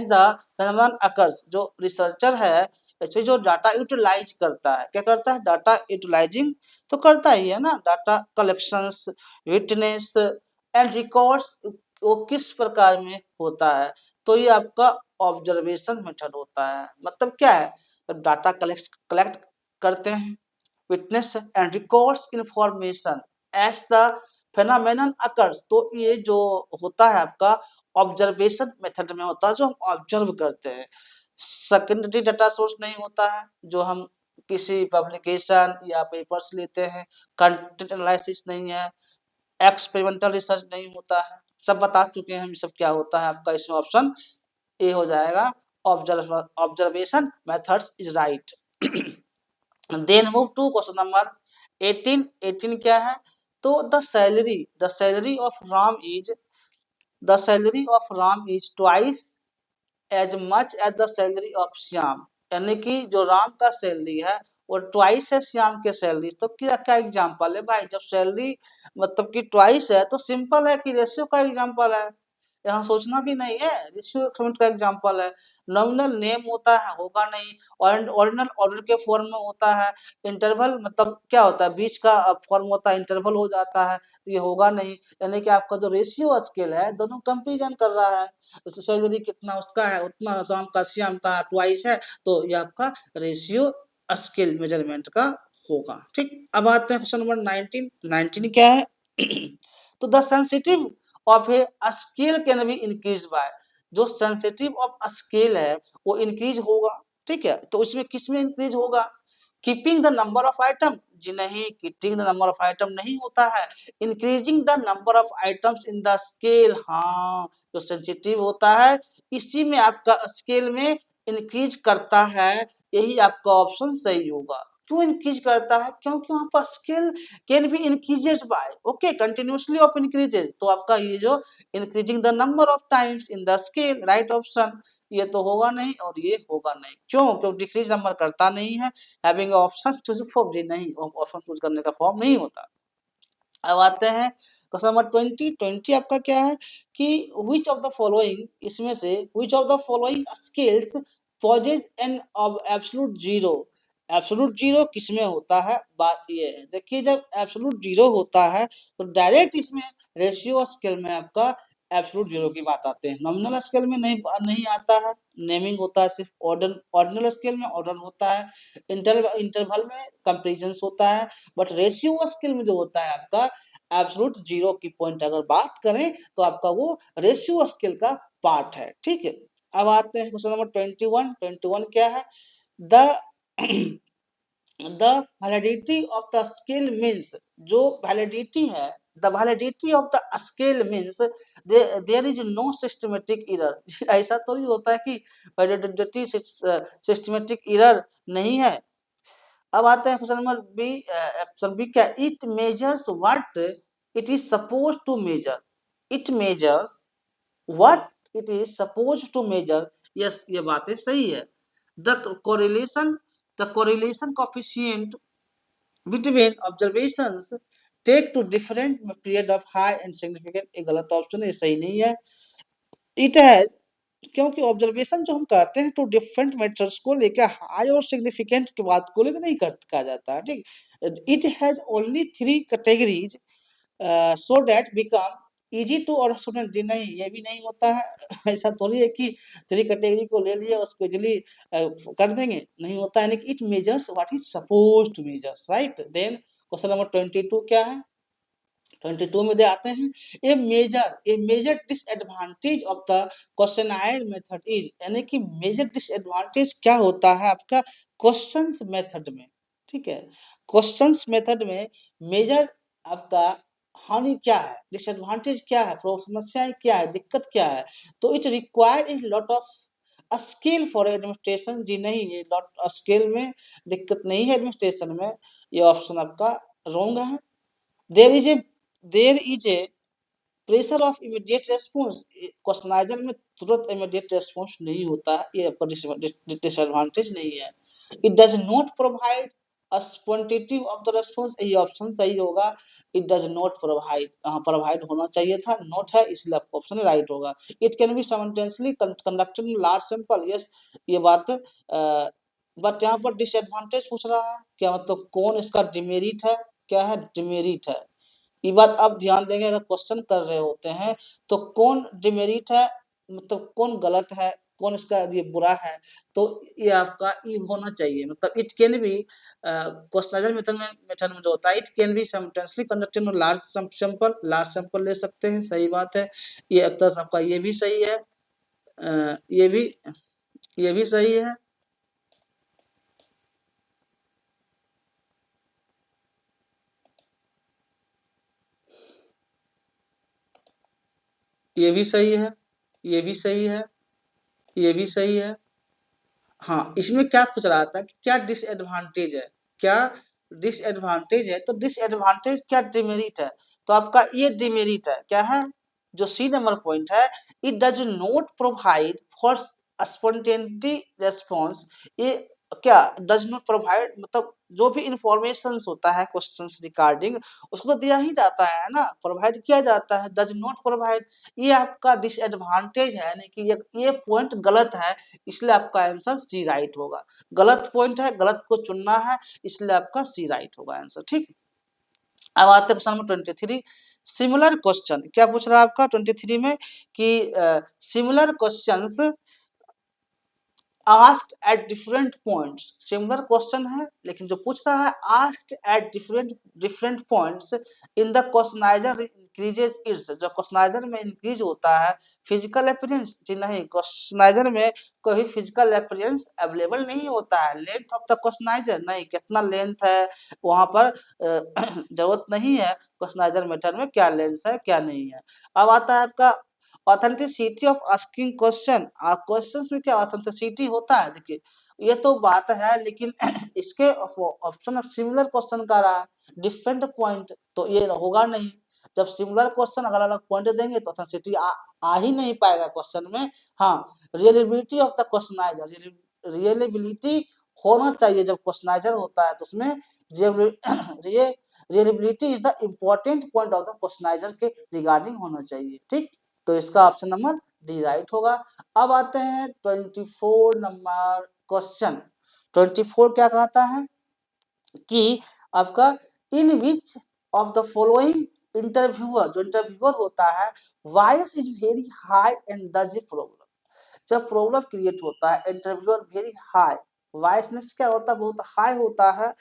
the phenomenon occurs, जो रिसर्चर है ऐसे जो डाटा यूटिलाइज करता है, क्या करता है, डाटा यूटिलाइजिंग तो करता ही है ना, data collections witness and records, वो किस प्रकार में होता है, तो ये आपका ऑब्जर्वेशन मेथड होता है। मतलब क्या है, तो डाटा कलेक्ट करते हैं, witness and records information as the phenomenon occurs, तो ये जो होता है आपका ऑब्जर्वेशन मेथड में होता है, जो हम ऑब्जर्व करते हैं। सेकेंडरी डाटा सोर्स नहीं होता है, जो हम किसी पब्लिकेशन या पेपर्स लेते हैं, कंटेंट एनालिसिस नहीं है, एक्सपेरिमेंटल रिसर्च नहीं होता है, सब बता चुके हैं हम सब क्या होता है। आपका इसमें ऑप्शन ए हो जाएगा, observation methods is right. Then move to question number 18। 18 क्या है? तो the salary of Ram is twice as much as the salary of Shyam, यानी कि जो राम का सैलरी है वो ट्वाइस है श्याम के सैलरी। तो क्या क्या एग्जांपल है भाई? जब सैलरी मतलब कि ट्वाइस है तो सिंपल है कि रेशियो का एग्जांपल है, यहाँ सोचना भी नहीं है, रेशियो एक्सपेरिमेंट का एग्जांपल है। नॉमिनल नेम होता है, होगा नहीं। ऑर्डिनल ऑर्डर के फॉर्म में होता है। इंटरवल मतलब क्या होता है? बीच का फॉर्म होता है, इंटरवल हो जाता है, तो ये होगा नहीं। यानी कि आपका जो रेशियो स्केल है दोनों कंपेरिजन कर रहा है, सैलरी कितना उसका है उतना शाम का श्याम का ट्वाइस है, तो ये आपका रेशियो स्केल मेजरमेंट का होगा। ठीक, अब आते हैं क्वेश्चन नंबर 19। 19 क्या है? तो the sensitive of a scale can be increase by, जो सेंसिटिव ऑफ स्केल है वो इंक्रीज होगा। ठीक है, तो उसमें किस में इंक्रीज होगा? Keeping the number of item, जी नहीं, keeping the number of item नहीं होता है, increasing the number of items in the scale. हाँ, जो सेंसिटिव होता है इसी में आपका स्केल में इंक्रीज करता है, यही आपका ऑप्शन सही होगा। क्यों इंक्रीज करता है? क्योंकि वहां पर scale can be increased by, okay, continuously of increases, तो आपका ये जो increasing the number of times in the scale, right option. ये तो होगा नहीं और ये होगा नहीं। क्यों? क्योंकि डिक्रीज नंबर करता नहीं है। हैविंग ऑप्शन चूज फॉर्म, जी नहीं, ऑप्शन चूज करने का फॉर्म नहीं होता। अब आते हैं क्वेश्चन नंबर 20। 20 आपका क्या है कि which of the following, इसमें से which of the following scales possess an absolute zero। Absolute zero किसमें होता है? बात ये है, देखिए जब एब्सोलूट जीरो होता है तो डायरेक्ट इसमें रेशियो स्केल में आपका एब्सोलूट जीरो की बात आते हैं। नॉमिनल स्केल में नहीं आता है, नेमिंग होता है सिर्फ। ऑर्डिनल स्केल में ऑर्डर होता है, इंटरवल में कंपेरिजन होता है, बट रेशियो स्केल में जो होता है आपका एब्सोलूट जीरो की पॉइंट अगर बात करें तो आपका वो रेशियो स्केल का पार्ट है। ठीक है, अब आते हैं क्वेश्चन नंबर 21। 21 क्या है? The the validity of the scale means, जो वैलिडिटी है, the validity of the scale means there is no systematic error. ऐसा तो नहीं होता है कि वैलिडिटी सिस्टमेटिक एरर नहीं है। अब आते हैं question number B. Option B क्या? It measures what it is suppose to measure. It measures what it is suppose to measure. Yes, ये बातें सही है। The correlation coefficient between observations take to different period of high and significant, ये गलत option है, ये सही नहीं है। इट है क्योंकि ऑब्जर्वेशन जो हम करते हैं तो डिफरेंट मेथड्स को लेकर हाई और सिग्निफिकेंट की बात को लेकर नहीं कहा जाता है। ठीक, it has only 3 categories so that become easy to और स्टूडेंट, जी नहीं, ये भी नहीं होता है। ऐसा थोड़ी है कि 3 कैटेगरी को ले लिए उसको इजीली कर देंगे, नहीं होता है। It measures what is suppose to measures, right. Then question number 22 क्या है? 22 में दे आते हैं, a major disadvantage of the questionnaire method is, यानी कि मेजर डिसएडवांटेज क्या होता है आपका क्वेश्चंस मेथड में। ठीक है, क्वेश्चंस मेथड में मेजर आपका हानि क्या है, डिसएडवांटेज क्या है, समस्याएं क्या है, दिक्कत क्या है? तो it require a lot of skill for administration, जी नहीं, ये लॉट स्किल में दिक्कत नहीं है एडमिनिस्ट्रेशन में, ये ऑप्शन आपका रॉन्ग है। There is a pressure of immediate response, questionnaire में तुरंत इमीडिएट रेस्पॉन्स नहीं होता है, ये आपका डिसएडवांटेज नहीं है। It does not provide a quantity of the response, ये ऑप्शन सही होगा। It does not provide, provide होना चाहिए था, नॉट है, इसलिए आपका ऑप्शन राइट होगा। It can B simultaneously conducted in large sample, yes, ये बात बट यहाँ पर डिसएडवांटेज पूछ रहा है, क्या मतलब कौन इसका डिमेरिट है, क्या है डिमेरिट है। ये बात आप ध्यान देंगे, अगर क्वेश्चन कर रहे होते हैं तो कौन डिमेरिट है, मतलब कौन गलत है, कौन इसका ये बुरा है, तो ये आपका ई होना चाहिए। मतलब इट कैन बी क्वेश्चनाइजर मेथड में जो होता है, it can B simultaneously conducted in large sample ले सकते हैं, सही बात है। ये एक तरह से आपका ये भी सही है, ये भी सही है। ये भी सही है, ये भी सही है, ये भी सही है। हाँ, इसमें क्या पूछ रहा था कि क्या डिसएडवांटेज है, क्या डिसएडवांटेज है, तो डिसएडवांटेज क्या डिमेरिट है, तो आपका ये डिमेरिट है, क्या है, जो सी नंबर पॉइंट है, it does not provide for spontaneity response, ये क्या डज नॉट प्रोवाइड, मतलब जो भी इंफॉर्मेशन होता है क्वेश्चंस रिगार्डिंग, उसको तो दिया ही जाता है ना, प्रोवाइड किया जाता है, डज नॉट प्रोवाइड, ये आपका डिसएडवांटेज है, यानी कि ये पॉइंट गलत है, इसलिए आपका आंसर सी राइट होगा। गलत पॉइंट है, गलत को चुनना है, इसलिए आपका सी राइट होगा आंसर, ठीक। अब आते हैं क्वेश्चन नंबर 23। सिमिलर क्वेश्चन क्या पूछ रहा है आपका 23 में कि similar questions asked at different points, similar question है लेकिन जो पूछ रहा है asked at different points in the questionnaire increases its, जो क्वेश्चनाइजर में इंक्रीज होता है फिजिकल अपीयरेंस जी नहीं, क्वेश्चनाइजर में कोई फिजिकल अपीयरेंस अवेलेबल नहीं होता है, लेंथ ऑफ द क्वेश्चनाइजर नहीं, कितना लेंथ है वहां पर जरूरत नहीं है क्वेश्चनाइजर मेथड में क्या लेंथ है क्या नहीं है। अब आता है आपका authenticity of asking question, questions में क्या ऑथेंटिसिटी होता है, देखिए ये तो बात है, लेकिन इसके ऑप्शन ऑफ सिमिलर क्वेश्चन का रहा डिफरेंट पॉइंट, तो ये होगा नहीं, जब सिमिलर क्वेश्चन अलग अलग पॉइंट देंगे तो ऑथेंटिसिटी आ ही नहीं पाएगा क्वेश्चन में। हाँ, रियलेबिलिटी ऑफ द क्वेश्चनाइजर, रियलेबिलिटी होना चाहिए, जब क्वेश्चनाइजर होता है तो उसमें reliability is the important point of the questionnaire के रिगार्डिंग होना चाहिए, ठीक। तो इसका ऑप्शन नंबर डी राइट होगा। अब आते हैं 24 नंबर क्वेश्चन। 24 क्या कहता है कि आपका in which of the following interviewer, जो इंटरव्यूअर होता है voice is very high and the problem, जब प्रॉब्लम क्रिएट होता है इंटरव्यूअर वेरी हाई, वॉइसनेस क्या होता है बहुत हाई होता है,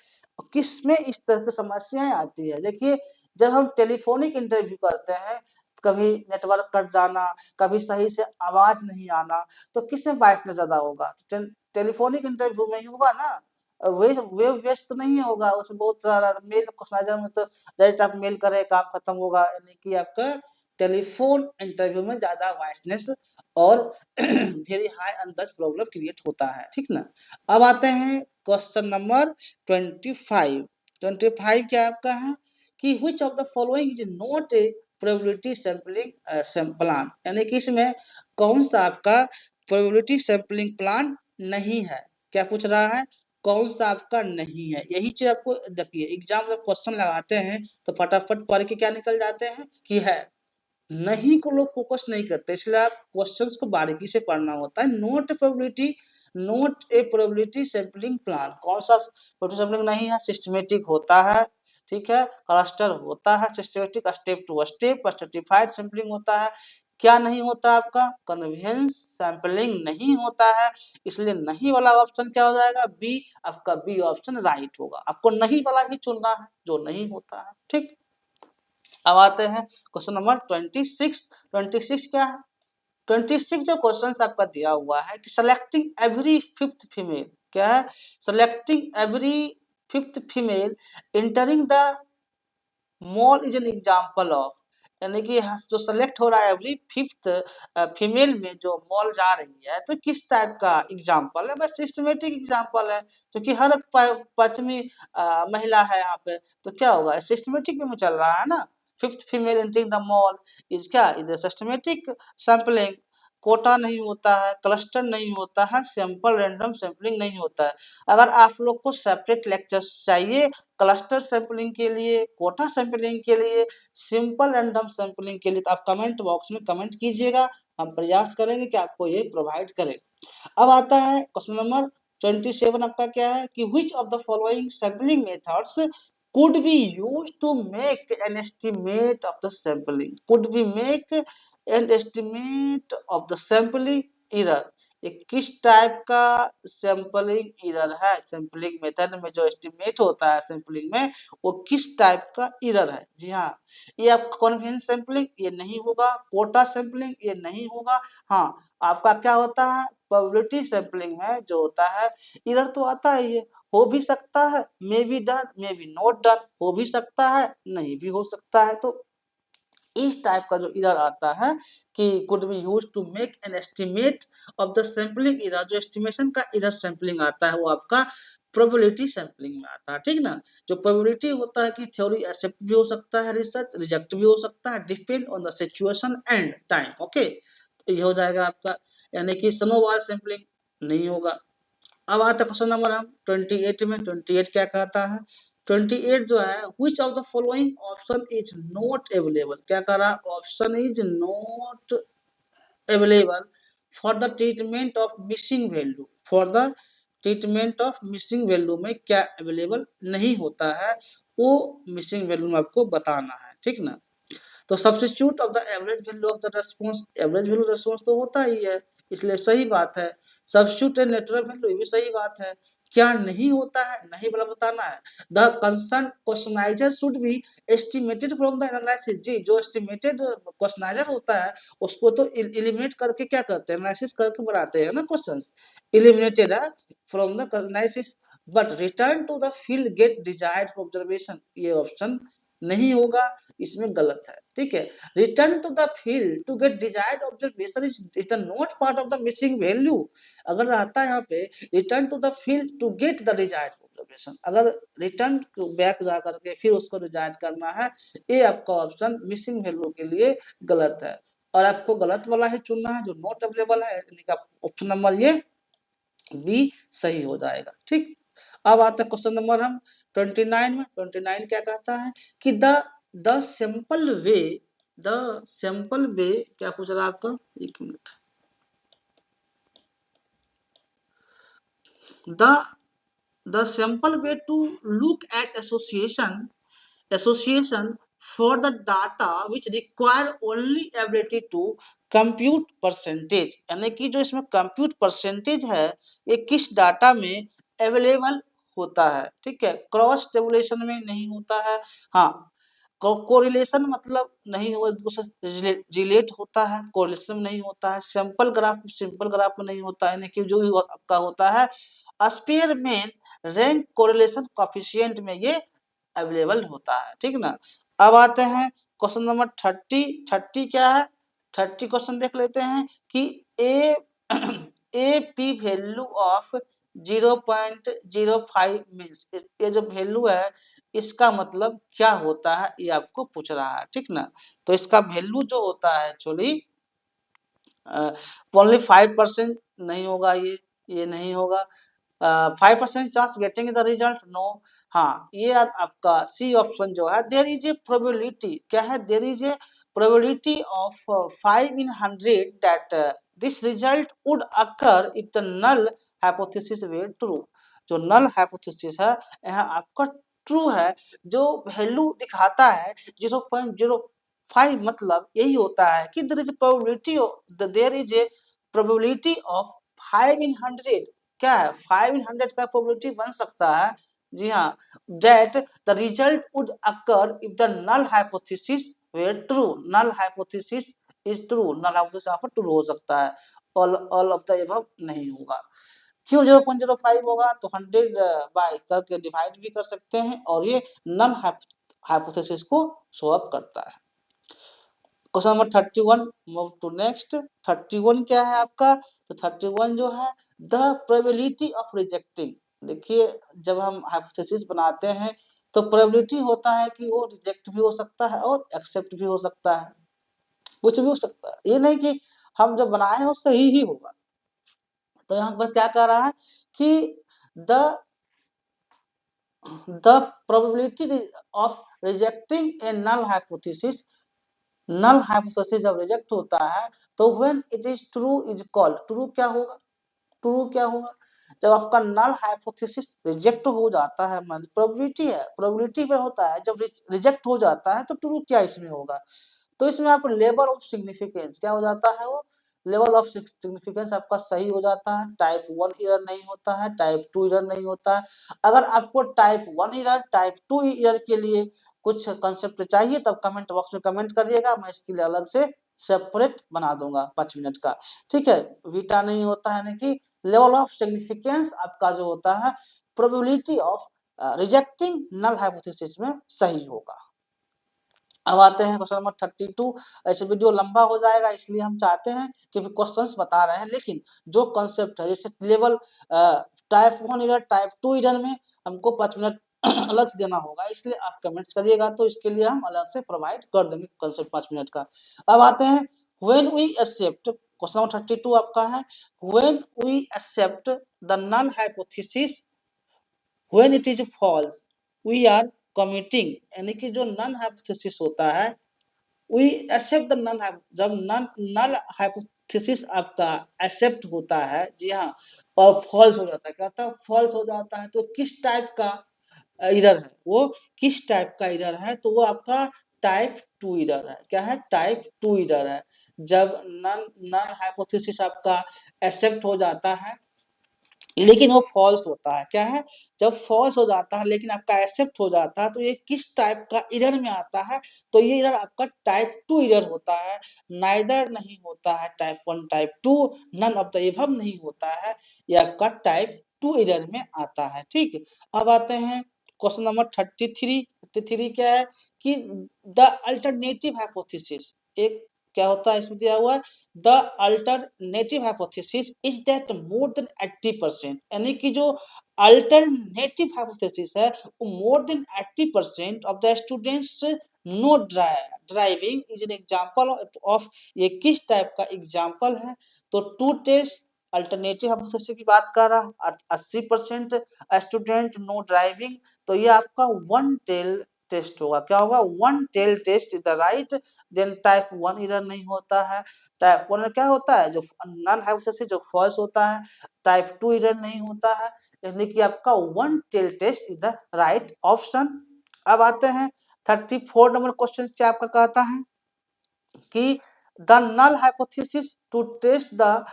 किसमें इस तरह की समस्याएं आती है, देखिए जब हम टेलीफोनिक इंटरव्यू करते हैं कभी नेटवर्क कट जाना, कभी सही से आवाज नहीं आना, तो किसमें वॉइसनेस ज्यादा होगा, टेलीफोनिक इंटरव्यू में ही होगा ना, वेव वेस्ट तो नहीं होगा, उसमें बहुत सारा मेल क्वेश्चनाइजर में तो डायरेक्ट आप मेल करें काम खत्म होगा, यानी कि आपका टेलीफोन इंटरव्यू में ज्यादा वॉइसनेस और वेरी हाई अंदाज प्रॉब्लम क्रिएट होता है, ठीक ना। अब आते हैं क्वेश्चन नंबर 25। 25 क्या आपका है कि which of the following is not a probability sampling plan, यानी कि इसमें कौन सा आपका प्रोबेबिलिटी सैंपलिंग प्लान नहीं है, क्या पूछ रहा है कौन सा आपका नहीं है, यही चीज आपको देखिए एग्जाम जब क्वेश्चन लगाते हैं तो फटाफट पढ़ के क्या निकल जाते हैं कि है, नहीं को लोग फोकस नहीं करते, इसलिए आप क्वेश्चंस को बारीकी से पढ़ना होता है। नोट प्रोबेबिलिटी, नोट ए प्रोबेबिलिटी सैंपलिंग प्लान, कौन सा प्रोबेबिलिटी सैंपलिंग नहीं है, सिस्टमेटिक होता है, ठीक है, क्लस्टर होता है, systematic step to step, stratified sampling होता है, क्या नहीं होता आपका कन्वेंस सैंपलिंग नहीं होता है, इसलिए नहीं वाला ऑप्शन क्या हो जाएगा बी, आपका बी ऑप्शन राइट होगा, आपको नहीं वाला ही चुनना है जो नहीं होता है, ठीक। अब आते हैं क्वेश्चन नंबर 26। 26 क्या है, 26 जो क्वेश्चन आपका दिया हुआ है कि सेलेक्टिंग एवरी फिफ्थ फीमेल, क्या है, selecting every fifth female entering the mall is an example of, यानी कि जो सेलेक्ट हो रहा है एवरी फिफ्थ फीमेल में जो मॉल जा रही है तो किस टाइप का एग्जाम्पल है, बस सिस्टमेटिक एग्जाम्पल है, क्योंकि हर पश्चिमी महिला है यहाँ पे, तो क्या होगा सिस्टमेटिक में चल रहा है ना, fifth female entering the mall is क्या इज सिस्टमेटिक सैंपलिंग, कोटा नहीं होता है, क्लस्टर नहीं होता है, सैंपल रैंडम सैंपलिंग नहीं होता है। अगर आप लोग को सेपरेट लेक्चर्स चाहिए क्लस्टर सैंपलिंग के लिए, कोटा सैंपलिंग के लिए, सिंपल रैंडम सैंपलिंग के लिए, तो आप कमेंट बॉक्स में कमेंट कीजिएगा, हम प्रयास करेंगे कि आपको ये प्रोवाइड करें। अब आता है क्वेश्चन नंबर 27 आपका क्या है कि which of the following sampling methods could be used to make an estimate of the sampling, could be make an estimate of the sampling error, ये किस टाइप का सैंपलिंग एरर है, सैंपलिंग मेथड में जो एस्टिमेट होता है sampling में वो किस टाइप का एरर है, जी हाँ, ये आपका कॉन्वेंस सैंपलिंग ये नहीं होगा, कोटा सैंपलिंग ये नहीं होगा, हाँ आपका क्या होता है प्रोबेबिलिटी सैंपलिंग में जो होता है एरर तो आता है, ये हो भी सकता है, may be done may be not done, हो भी सकता है नहीं भी हो सकता है, तो इस टाइप का जो एरर आता है कि could be use to make an estimate of the sampling error, जो एस्टिमेशन का एरर सैम्पलिंग आता है वो आपका प्रोबेबिलिटी सैम्पलिंग में आता है, ठीक ना। जो प्रोबेबिलिटी होता है कि थ्योरी एक्सेप्ट भी हो सकता है, रिसर्च रिजेक्ट भी हो सकता है, depend on the situation and time. Okay, तो ये हो जाएगा आपका, यानी कि स्नोबॉल सैम्पलिंग नहीं होगा। अब आता है क्वेश्चन नंबर हम 28 में। 28 क्या कहता है, 28 जो है, which of the following option is not available, क्या कह रहा है, option is not available for the treatment of missing value, for the treatment of missing value में क्या अवेलेबल नहीं होता है, वो मिसिंग वैल्यू में आपको बताना है, ठीक ना। तो substitute of the average value of the response, average value response तो होता ही है, इसलिए सही बात है। सब्स्टिट्यूट एंड नेचुरल वैल्यू, ये भी सही बात है। क्या नहीं होता है, नहीं वाला बताना है। The concern questionnaire should be estimated from the analysis, जी जो एस्टिमेटेड क्वेश्चनाइजर होता है उसको तो एलिमिनेट करके क्या करते हैं, एनालिसिस करके बनाते हैं ना क्वेश्चंस, एलिमिनेटेड है from the analysis, but return to the field get desired observation, ये ऑप्शन नहीं होगा, इसमें गलत है, ठीक है। Return to the field to get desired observation is the not part of the missing value. अगर आता है यहाँ पे return to the field to get the desired observation, अगर रिटर्न बैक जा करके फिर उसको डिजायर्ड करना है, ये आपका ऑप्शन मिसिंग वैल्यू के लिए गलत है, और आपको गलत वाला ही चुनना है जो नॉट अवेलेबल है, यानी कि ऑप्शन नंबर ये बी सही हो जाएगा, ठीक। अब आता है क्वेश्चन नंबर हम 29 में। 29 क्या कहता है कि the simple way, the simple way क्या पूछ रहा है आपका, एक minute, the simple way to look at association for the data which require only ability to compute percentage, यानी कि जो इसमें compute percentage है ये किस डाटा में अवेलेबल होता है, ठीक है। क्रॉस टेबुलेशन में नहीं होता है, हाँ कोरिलेशन मतलब नहीं होगा, एक दूसरे से रिलेट होता है, कोरिलेशन में नहीं होता है, सिंपल ग्राफ में नहीं होता है, यानी कि जो आपका होता है स्पेयरमैन रैंक कोरिलेशन कोएफिशिएंट में ये अवेलेबल होता है, ठीक ना। अब आते हैं क्वेश्चन नंबर 30 क्या है, 30 क्वेश्चन देख लेते हैं कि A P value of 0.05 means, ये जो वैल्यू है इसका मतलब क्या होता है ये आपको पूछ रहा है, ठीक ना। तो इसका वैल्यू जो होता है एक्चुअली ओनली 5% नहीं होगा, ये नहीं होगा। 5% chance getting the result, no. हाँ ये आपका सी ऑप्शन जो है, देयर इज ए प्रोबेबिलिटी, क्या है, there is a probability of 5 in 100 that this result would occur if the null hypothesis were true. जो नल हाइपोथेसिस है यहाँ आपका ट्रू है, जो वैल्यू दिखाता है 0.05 मतलब यही होता है कि there is probability, there is a probability of 5 in 100, क्या है 5 in 100 का प्रोबेबिलिटी बन सकता है, जी हाँ, that the result would occur if the null hypothesis were true, null hypothesis is true, null hypothesis यहाँ पर true हो सकता है, all of the above नहीं होगा। क्यों 0.05 होगा, तो 100 बाय करके डिवाइड भी कर सकते हैं और ये नल हाइपोथेसिस को शो अप करता है। Question number 31, move to next. 31 क्या है आपका, तो 31 जो है द प्रोबेबिलिटी ऑफ रिजेक्टिंग, देखिए जब हम हाइपोथेसिस बनाते हैं तो प्रोबेबिलिटी होता है कि वो रिजेक्ट भी हो सकता है और एक्सेप्ट भी हो सकता है, कुछ भी हो सकता है, ये नहीं कि हम जब बनाए हो सही ही होगा। तो यहाँ पर क्या कह रहा है कि the probability of rejecting a null hypothesis, null hypothesis जब रिजेक्ट होता है तो when it is true is called, true क्या होगा, ट्रू क्या होगा, जब आपका नल हाइपोथेसिस रिजेक्ट हो जाता है, मान प्रोबेबिलिटी है, प्रोबेबिलिटी पे होता है, जब रिजेक्ट हो जाता है तो ट्रू क्या इसमें होगा, तो इसमें आप लेवल ऑफ सिग्निफिकेंस क्या हो जाता है, वो लेवल ऑफ सिग्निफिकेंस आपका सही हो जाता है, टाइप 1 एरर नहीं होता है, टाइप 2 एरर नहीं होता है। अगर आपको टाइप 1 एरर टाइप 2 एरर के लिए कुछ कंसेप्ट चाहिए तब कमेंट बॉक्स में कमेंट करिएगा, मैं इसके लिए अलग से सेपरेट बना दूंगा 5 मिनट का, ठीक है। बीटा नहीं होता है, यानी कि लेवल ऑफ सिग्निफिकेंस आपका जो होता है probability of rejecting null hypothesis में सही होगा। अब आते हैं क्वेश्चन नंबर 32। ऐसे वीडियो लंबा हो जाएगा, इसलिए हम चाहते हैं कि क्वेश्चंस बता रहे हैं, लेकिन जो कॉन्सेप्ट है जैसे level type 1 error, type 2 error में हमको 5 मिनट अलग से देना होगा, इसलिए आप कमेंट्स करिएगा तो इसके लिए हम अलग से प्रोवाइड कर देंगे कॉन्सेप्ट 5 मिनट का। अब आते हैं when we accept, question number 32 आपका है, when we accept the null hypothesis when it is false we are committing, यानी कि जो नन हाइपोथेसिस होता है वी एक्सेप्ट द नन, जब नल हाइपोथेसिस आपका एक्सेप्ट होता है, जी हाँ, और फॉल्स हो जाता है, क्या होता है, फॉल्स हो जाता है, तो किस टाइप का एरर है वो, किस टाइप का एरर है, तो वो आपका टाइप 2 एरर है। क्या है, टाइप 2 एरर है। जब नन नल हाइपोथेसिस आपका एक्सेप्ट हो जाता है लेकिन वो फॉल्स होता है, क्या है, जब फॉल्स हो जाता है लेकिन आपका एक्सेप्ट हो जाता है, तो ये किस टाइप का एरर में आता है, तो ये एरर आपका टाइप 2 एरर होता है। नाइदर नहीं होता है type 1 type 2, none of the above नहीं होता है, ये आपका टाइप 2 एरर में आता है। ठीक, अब आते हैं क्वेश्चन नंबर 33। 33 क्या है कि द अल्टरनेटिव हाइपोथेसिस, एक क्या होता है इसमें दिया हुआ है, the alternative hypothesis is that more than 80%, यानी कि जो अल्टरनेटिव हाइपोथेसिस है वो more than 80% of the students no driving is an example of, ये किस टाइप का एग्जांपल है, तो टू टेस्ट अल्टरनेटिव हाइपोथेसिस की बात कर रहा, 80% स्टूडेंट नो ड्राइविंग, तो ये आपका वन टेल टेस्ट होगा। क्या होगा, one tail test is the right, then type 1 error नहीं होता है। टाइप 1 में क्या होता है, जो नल हाइपोथेसिस जो फॉल्स होता है, टाइप 2 एरर नहीं होता है, यानी कि आपका one tail test is the right option. अब आते हैं 34 नंबर क्वेश्चन क्या आपका कहता है कि the null hypothesis to test the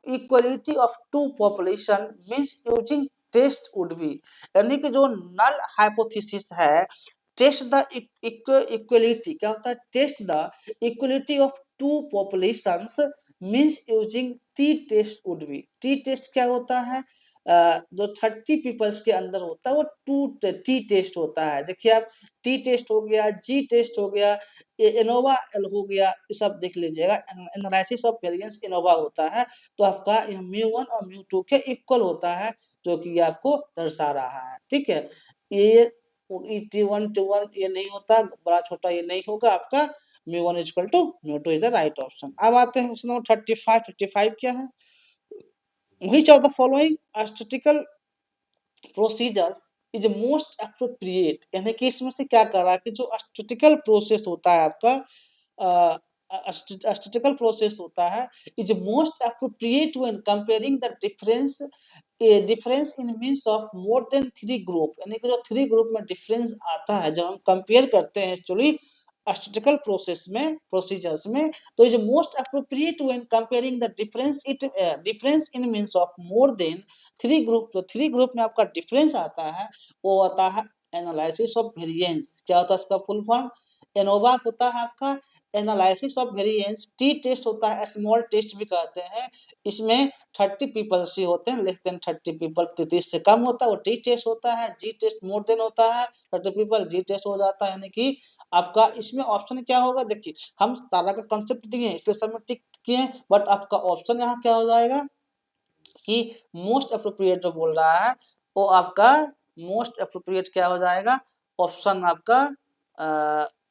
equality of two population means using test would be, यानी कि जो नल हाइपोथेसिस है, टेस्ट द इक्वलिटी, क्या होता है, test the equality of two populations means using T test would be. T test क्या होता है, जो 30 पीपल्स के अंदर होता है वो टी टेस्ट होता है। देखिए आप, टी टेस्ट हो गया, जी टेस्ट हो गया, एनोवा हो गया, ये सब देख लीजिएगा, एनालिसिस ऑफ वेरिएंस एनोवा होता है, तो आपका μ1 और μ2 के इक्वल होता है, जो कि आपको दर्शा रहा है। ठीक है, ये T1 T1 ये नहीं होता, बड़ा छोटा ये नहीं होगा, आपका μ1 equal to μ2 is the right option. अब आते हैं क्वेश्चन नंबर 35। 35 क्या है, which of the following statistical procedures is most appropriate, यानी कि इसमें से क्या कर रहा है कि जो स्टैटिस्टिकल प्रोसेस होता है आपका, स्टैटिस्टिकल प्रोसेस होता है is most appropriate when comparing the difference in means of more than 3 group, यानी कि जो 3 ग्रुप में डिफरेंस आता है जब हम कंपेयर करते हैं एक्चुअली स्टैटिस्टिकल प्रोसेस में, प्रोसीजर्स में, तो is most appropriate when comparing the difference in means of more than 3 group. जो 3 ग्रुप में आपका डिफरेंस आता है वो आता है एनालिसिस ऑफ वेरिएंस। क्या होता है इसका फुल फॉर्म, एनोवा होता है आपका analysis of variance, T test होता है, स्मॉल टेस्ट भी कहते हैं, इसमें 30 पीपल ही होते हैं, लेस देन 30 पीपल, 33 से कम होता है वो टी टेस्ट होता है, जी टेस्ट मोर देन होता है 30 पीपल, जी टेस्ट हो जाता है, यानी कि आपका इसमें ऑप्शन क्या होगा, देखिए हम तारा का कंसेप्ट दिए हैं इसलिए सब में टिक किए हैं, बट आपका ऑप्शन यहाँ क्या हो जाएगा कि मोस्ट अप्रोप्रिएट जो बोल रहा है वो आपका मोस्ट अप्रोप्रिएट क्या हो जाएगा, ऑप्शन आपका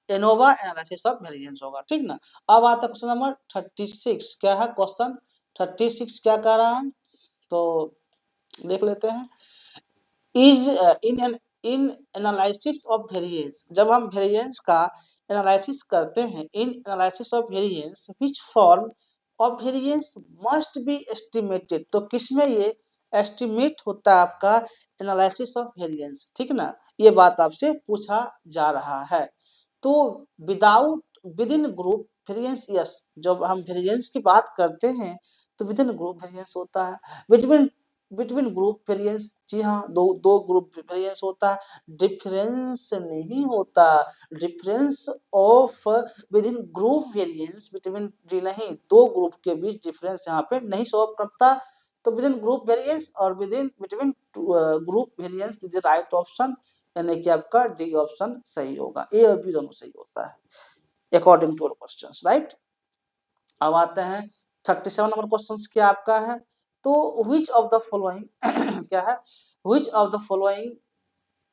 एनोवा एनालिसिस ऑफ वेरिएंस होगा। ठीक ना, अब आता है क्वेश्चन नंबर 36। क्या है क्वेश्चन 36 क्या कह रहा है, तो देख लेते हैं। Is in analysis of variance, जब हम वेरिएंस का एनालिसिस करते हैं, इन analysis of variance which form of variance must be estimated, तो किसमें ये एस्टिमेट होता है आपका एनालिसिस ऑफ वेरिएंस। ठीक ना, ये बात आपसे पूछा जा रहा है, तो without with in group variance, yes, जब हम वेरिएंस की बात करते हैं तो विद इन ग्रुप वेरिएंस होता है, बिटवीन बिटवीन ग्रुप वेरिएंस, जी हाँ, दो ग्रुप वेरिएंस होता है, डिफरेंस नहीं होता, difference of within group variance between, जी नहीं, दो ग्रुप के बीच डिफरेंस यहाँ पे नहीं शो अप करता, तो विद इन ग्रुप वेरिएंस और with in between group variance is the right option, यानी कि आपका डी ऑप्शन सही होगा, ए और बी दोनों सही होता है। According two questions, right. अब आते हैं 37 नंबर क्वेश्चन क्या आपका है, तो विच ऑफ द फॉलोइंग क्या है, विच of the following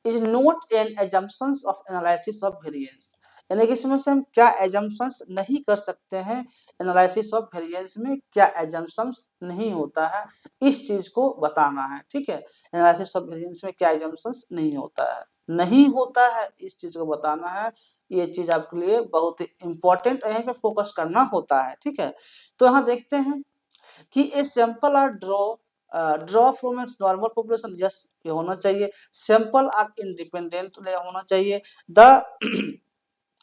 is not an assumptions of analysis of variance, यानी कि इसमें से हम क्या एजम्पशंस नहीं कर सकते हैं, एनालिसिस ऑफ वेरिएंस में क्या एजम्पशंस नहीं होता है, इस चीज को बताना है, ठीक है। एनालिसिस ऑफ वेरिएंस में क्या एजम्पशंस नहीं होता है, नहीं होता है, इस चीज को बताना है। ये चीज आपके लिए बहुत ही इंपॉर्टेंट, यहीं पे फोकस करना होता है, ठीक है। तो यहाँ देखते हैं कि a sample are draw from a normal population, yes ये होना चाहिए। सैंपल आर इंडिपेंडेंट होना चाहिए। The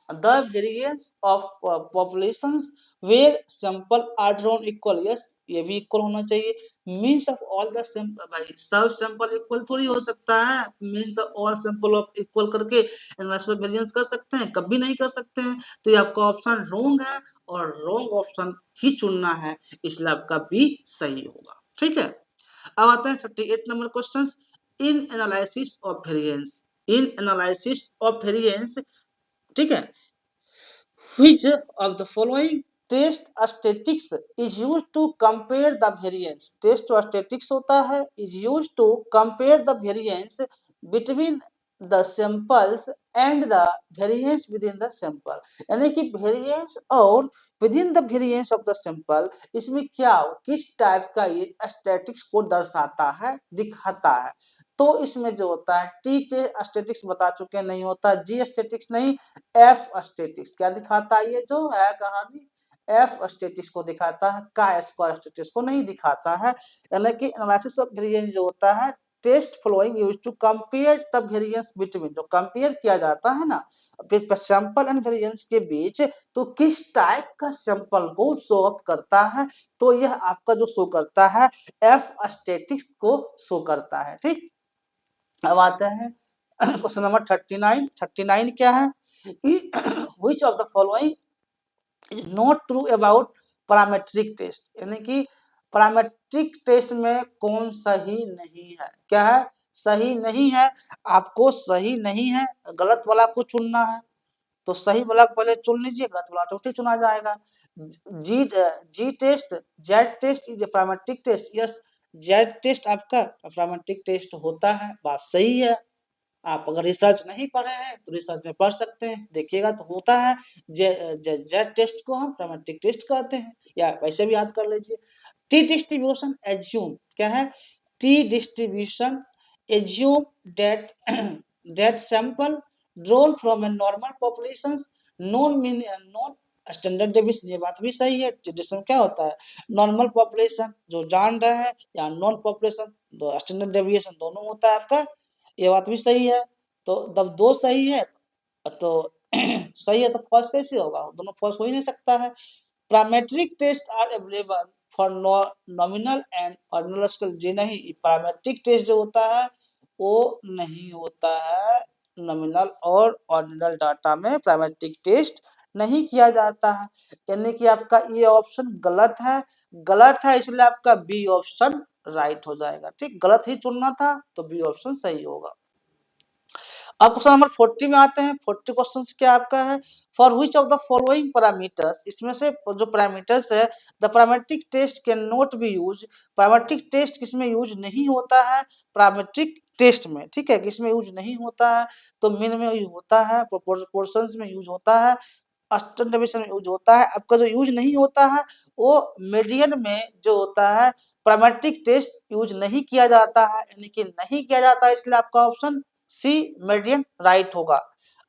the variance of populations where sample are drawn equal, yes ये भी इक्वल होना चाहिए। Means of all the sample, भाई सब सैंपल इक्वल थोड़ी हो सकता है, means the all sample of equal करके एनालिसिस ऑफ वेरिएंस कर सकते हैं, कभी नहीं कर सकते हैं। तो ये आपका ऑप्शन रॉन्ग है और रॉन्ग ऑप्शन ही चुनना है, इसलिए आपका बी सही होगा, ठीक है। अब आते हैं 38 number question, in analysis of variance, in analysis of variance, ठीक है, which of the following test statistics is used to compare the variance, test statistics होता है is used to compare the variance between the samples and the variance within the sample, यानी कि variance और within the variance of the sample, इसमें क्या किस type का ये स्टैटिक्स को दर्शाता है, दिखाता है। तो इसमें जो होता है टी स्टैटिक्स बता चुके नहीं होता, जी स्टैटिक्स नहीं, एफ स्टैटिक्स क्या दिखाता है, ये जो है कहानी एफ स्टैटिक्स को दिखाता है, का स्क्वायर स्टैटिक्स को नहीं दिखाता है। यानी कि एनालिसिस ऑफ वेरिएंस जो होता है, test following used to compare the variance between, जो कंपेयर किया जाता है ना सैंपल एंड वेरिएंस के बीच, तो किस टाइप का सैंपल को शो अप करता है, तो यह आपका जो शो करता है एफ स्टैटिक्स को शो करता है, ठीक। अब आते हैं क्वेश्चन नंबर 39, 39 क्या है कि which of the following is not true about parametric test, यानी कि पैरामेट्रिक टेस्ट में कौन सही नहीं है, क्या है सही नहीं है, आपको सही नहीं है, गलत वाला को चुनना है। तो सही वाला पहले चुन लीजिए, गलत वाला ऑटोमेटिक चुना जाएगा। जी जी test, Z test is a parametric test, yes Z test आपका पैरामेट्रिक टेस्ट होता है, बात सही है। आप अगर रिसर्च नहीं पढ़े हैं तो रिसर्च में पढ़ सकते हैं, देखिएगा तो होता है। जेड टेस्ट को हम पैरामेट्रिक टेस्ट कहते हैं, या वैसे भी याद कर लीजिए। टी डिस्ट्रीब्यूशन एज्यूम क्या है, T distribution assume that that sample drawn from a normal population non standard deviation, ये बात भी सही है। डिस्ट्रीब्यूशन क्या होता है, नॉर्मल पॉपुलेशन जो जान रहे हैं या नॉन पॉपुलेशन, दो स्टैंडर्ड डेविएशन दोनों होता है आपका, ये बात भी सही है। तो जब दो सही है तो सही है तो फॉल्स कैसे होगा, दोनों फॉल्स हो ही नहीं सकता है। Parametric test are available for nominal and ordinal scale, जी नहीं, पैरामेट्रिक टेस्ट जो होता है वो नहीं होता है नॉमिनल और ऑर्डिनल डाटा में, पैरामेट्रिक टेस्ट नहीं किया जाता है, यानी कि आपका ये ऑप्शन गलत है, गलत है, इसलिए आपका बी ऑप्शन राइट हो जाएगा, ठीक। गलत ही चुनना था तो बी ऑप्शन सही होगा। अब क्वेश्चन नंबर 40 में आते हैं। 40 क्वेश्चन क्या आपका है, for which of the following parameters, इसमें से जो पैरामीटर्स है the parametric test can not be use, parametric test किसमें यूज नहीं होता है, पैरामेट्रिक टेस्ट में, ठीक है, किसमें यूज नहीं होता है, तो मीन में यूज होता है, प्रोपोर्शंस में यूज होता है, स्टैंडर्ड डेविएशन में यूज होता है। आपका जो यूज नहीं होता है वो मीडियन में जो होता है, पैरामेट्रिक टेस्ट यूज नहीं किया जाता है, यानी कि नहीं किया जाता है, इसलिए आपका ऑप्शन सी मीडियन राइट होगा।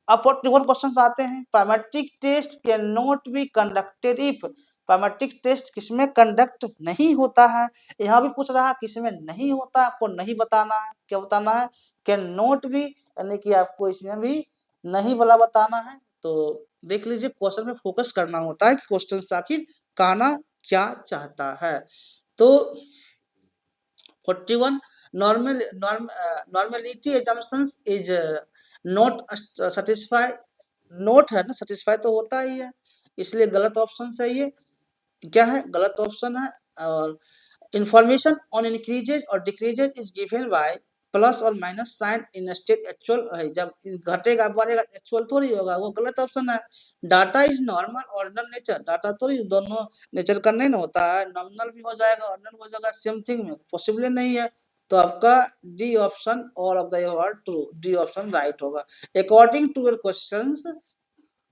अब 41 क्वेश्चंस आते हैं। Parametric test can not be conducted if, parametric test किसमें कंडक्ट नहीं होता है, यहाँ भी पूछ रहा है किसमें नहीं होता, आपको नहीं बताना है, क्या बताना है, कैन नॉट बी, यानी कि आपको इसमें भी नहीं वाला बताना है। तो देख लीजिए क्वेश्चन में फोकस करना होता है कि क्वेश्चन आखिर कहना क्या चाहता है। तो 41 normality assumptions is not satisfy, note है ना, satisfy तो होता ही है, इसलिए गलत ऑप्शन है ये, क्या है गलत ऑप्शन है। और इंफॉर्मेशन ऑन इंक्रीजेज और decreases is given by plus और minus sign in state actual है, जब घटेगा बढ़ेगा एक्चुअल थोड़ी होगा, वो गलत ऑप्शन है। Data is normal ordinal nature, data थोड़ी दोनों नेचर का नहीं ना होता है, नॉमिनल भी हो जाएगा ऑर्डिनल हो जाएगा, सेम थिंग में पॉसिबल नहीं है। तो आपका D option all of the are true, D option right होगा। अकॉर्डिंग टू योर क्वेश्चंस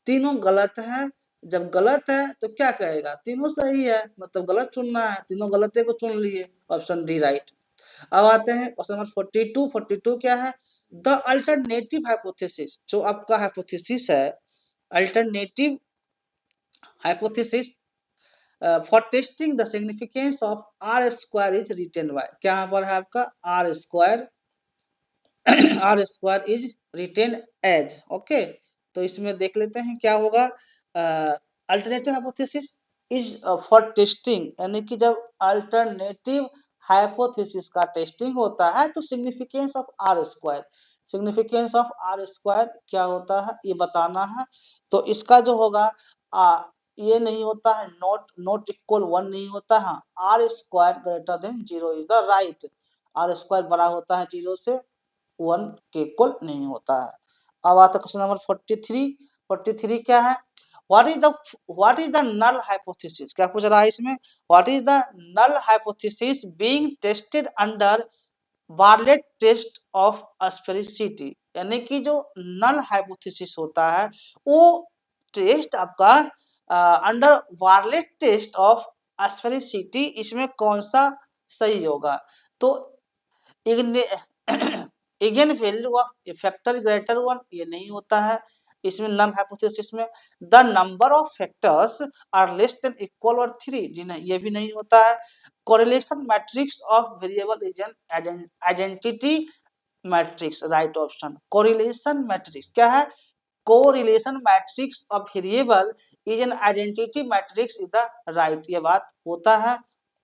तीनों गलत है, जब गलत है तो क्या कहेगा, तीनों सही है मतलब गलत चुनना है, तीनों गलत को चुन लिए, ऑप्शन डी राइट। अब आते हैं क्वेश्चन नंबर 42। 42 क्या है, द अल्टरनेटिव हाइपोथेसिस, जो आपका हाइपोथेसिस है, alternative hypothesis for testing the significance of R square is written by, क्या यहाँ पर है आपका R square, R square is written as, okay. तो इसमें देख लेते हैं क्या होगा, alternative hypothesis is for testing, यानी कि जब अल्टरनेटिव हाइपोथेसिस का टेस्टिंग होता है तो significance of R square, significance of R square क्या होता है ये बताना है। तो इसका जो होगा ये नहीं होता है, नॉट इक्वल 1 नहीं होता है, R square greater than 0 is the right, R square बड़ा होता है 0 से, 1 के इक्वल नहीं होता है। अब आता है क्वेश्चन नंबर 43। 43 क्या है, what is the null hypothesis, क्या पूछ रहा है इसमें, what is the null hypothesis being tested under Bartlett test of sphericity, यानी कि जो नल हाइपोथेसिस होता है वो टेस्ट आपका under Bartlett test of sphericity, इसमें कौन सा सही होगा। तो eigen value of factor greater 1 ये नहीं होता है इसमें, नल हाइपोथेसिस में the number of factors are less than equal और 3 जी नहीं, ये भी नहीं होता है। Correlation matrix of variable is an identity matrix, right option. Correlation matrix क्या है, correlation matrix of variable is an identity matrix is the right, ये बात होता है,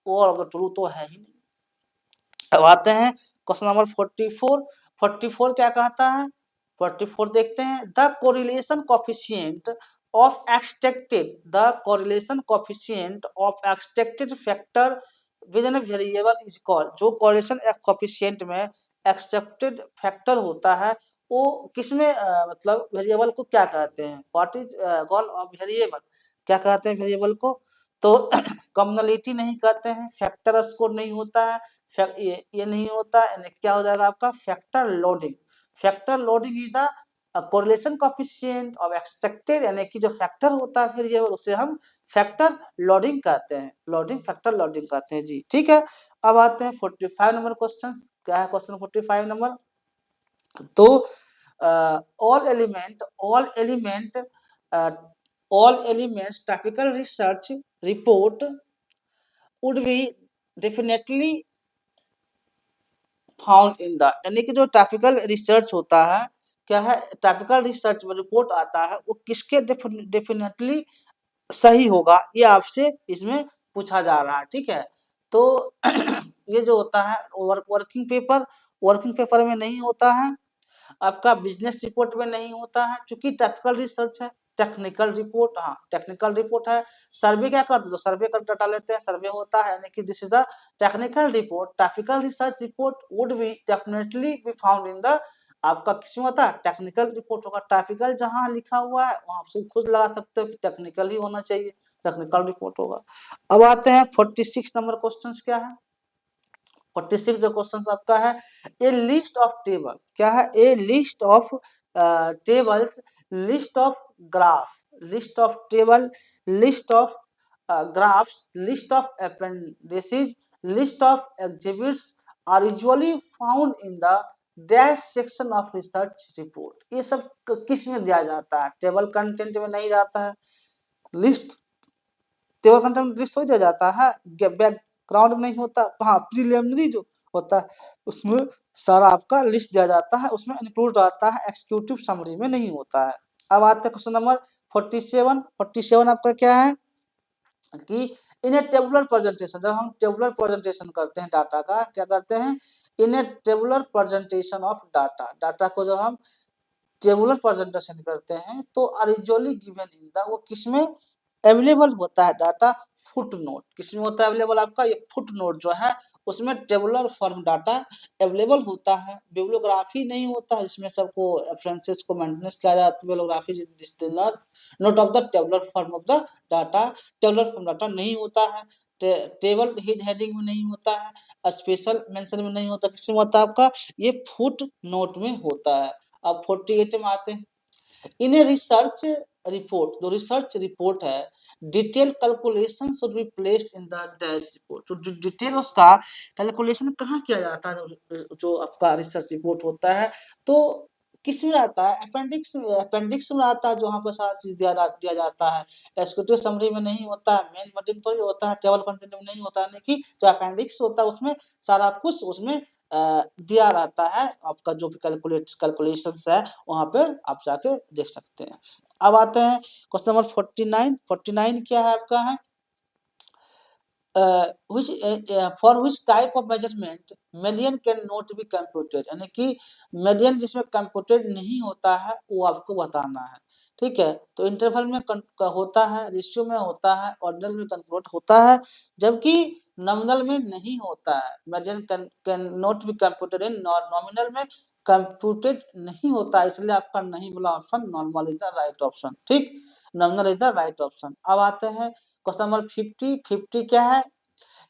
और ट्रू तो है ही नहीं। अब आते हैं क्वेश्चन नंबर 44। 44 क्या कहता है, 44 देखते हैं, the correlation coefficient of expected, the correlation coefficient of expected factor with in variable is called, जो कोरिलेशन कोफिशिएंट में एक्सेप्टेड फैक्टर होता है वो किसमें मतलब वेरिएबल को क्या कहते हैं, what is called off variable, क्या कहते हैं वेरिएबल को, तो कम्युनलिटी नहीं कहते हैं, फैक्टर स्कोर नहीं होता है, ये नहीं होता है, क्या हो जाएगा आपका factor loading, factor loading is the correlation coefficient of expected, यानी कि जो फैक्टर होता है वेरिएबल उसे हम फैक्टर लोडिंग कहते हैं, लोडिंग फैक्टर लोडिंग कहते हैं जी, ठीक है। अब आते हैं 45 नंबर क्वेश्चन, क्या है क्वेश्चन 45 नंबर, तो all elements topical research report would be definitely found in the, यानी कि जो टॉपिकल रिसर्च होता है, क्या है टॉपिकल रिसर्च में रिपोर्ट आता है वो किसके डेफिनेटली सही होगा, ये आपसे इसमें पूछा जा रहा है, ठीक है। तो ये जो होता है वर्किंग पेपर में नहीं होता है, आपका बिजनेस रिपोर्ट में नहीं होता है, क्योंकि टॉपिकल रिसर्च है, टेक्निकल रिपोर्ट, हाँ टेक्निकल रिपोर्ट है। सर्वे क्या करते हो, सर्वे कर डाटा लेते हैं, सर्वे होता है, यानी कि this is the technical report, topical research report would be definitely be found in the, आपका किसमें होता है टेक्निकल रिपोर्ट होगा, टॉपिकल जहां लिखा हुआ है वहां आप खुद लगा सकते हो कि टेक्निकल ही होना चाहिए, टेक्निकल रिपोर्ट होगा। अब आते हैं 46 नंबर क्वेश्चन क्या है, 46 जो क्वेश्चन आपका है, ए लिस्ट ऑफ टेबल, क्या है a list of tables, list of graph, list of table, list of graphs, list of appendices, list of exhibits are usually found in the dash section of research report, ये सब किस में दिया जाता है, table content में नहीं जाता है, लिस्ट टेबल कंटेंट में लिस्ट हो दिया जाता है, बैकग्राउंड में नहीं होता, हाँ प्रीलिमिनरी जो होता है उसमें सारा आपका लिस्ट दिया जाता है, उसमें इंक्लूड रहता है, एक्जीक्यूटिव समरी में नहीं होता है। अब आते हैं क्वेश्चन नंबर 47। 47 आपका क्या है कि इन ए टेबुलर प्रेजेंटेशन, जब हम टेबुलर प्रेजेंटेशन करते हैं डाटा का, क्या करते हैं in a tabular presentation of data, data को जब हम टेबुलर प्रेजेंटेशन करते हैं तो यूजुअली गिवन इन द, वो किसमें अवेलेबल होता है डाटा, फुट नोट, किसमें होता है अवेलेबल आपका ये फुट नोट जो है उसमें टेबुलर फॉर्म डाटा अवेलेबल होता है, बिब्लियोग्राफी नहीं होता है, जिसमें सबको रेफरेंसेस को मेंटेनेंस किया जाता है। Bibliography is the note of the tabular form of the data, tabular form data नहीं होता है, टेबल हेडिंग में नहीं होता है, स्पेशल मेंशन में नहीं होता, किसमें होता है आपका, ये फुट नोट में होता है। अब 48 में आते हैं, इन ए रिसर्च रिपोर्ट, जो रिसर्च रिपोर्ट है, detail calculation should be placed in the dash report, तो डिटेल उसका कैलकुलेशन कहाँ किया जाता है, जो आपका रिसर्च रिपोर्ट होता है, तो किस में रहता है, अपेंडिक्स में रहता है, जो वहाँ पर सारा चीज दिया जाता है। एग्जीक्यूटिव समरी में नहीं होता है, मेन बटन पर ही होता है, टेबल कंटेंट में नहीं होता है, कि जो अपेंडिक्स होता है उसमें सारा कुछ उसमें दिया रहता है, आपका जो भी कैलकुलेशंस है वहां पे आप जाके देख सकते हैं। अब आते हैं क्वेश्चन नंबर 49 क्या है आपका, है which for which type of measurement median can not be computed, यानी कि median जिसमें computed नहीं होता है वो आपको बताना है, ठीक है। तो इंटरवल में होता है, रेशियो में होता है, ऑर्डिनल में कन्वर्ट होता है, जबकि नॉमिनल में नहीं होता है। median can not be computed in nominal में कंप्यूटेड नहीं होता, इसलिए आपका नहीं वाला option normal is the right option, ठीक, nominal is the right option. अब आते हैं क्वेश्चन नंबर 50 क्या है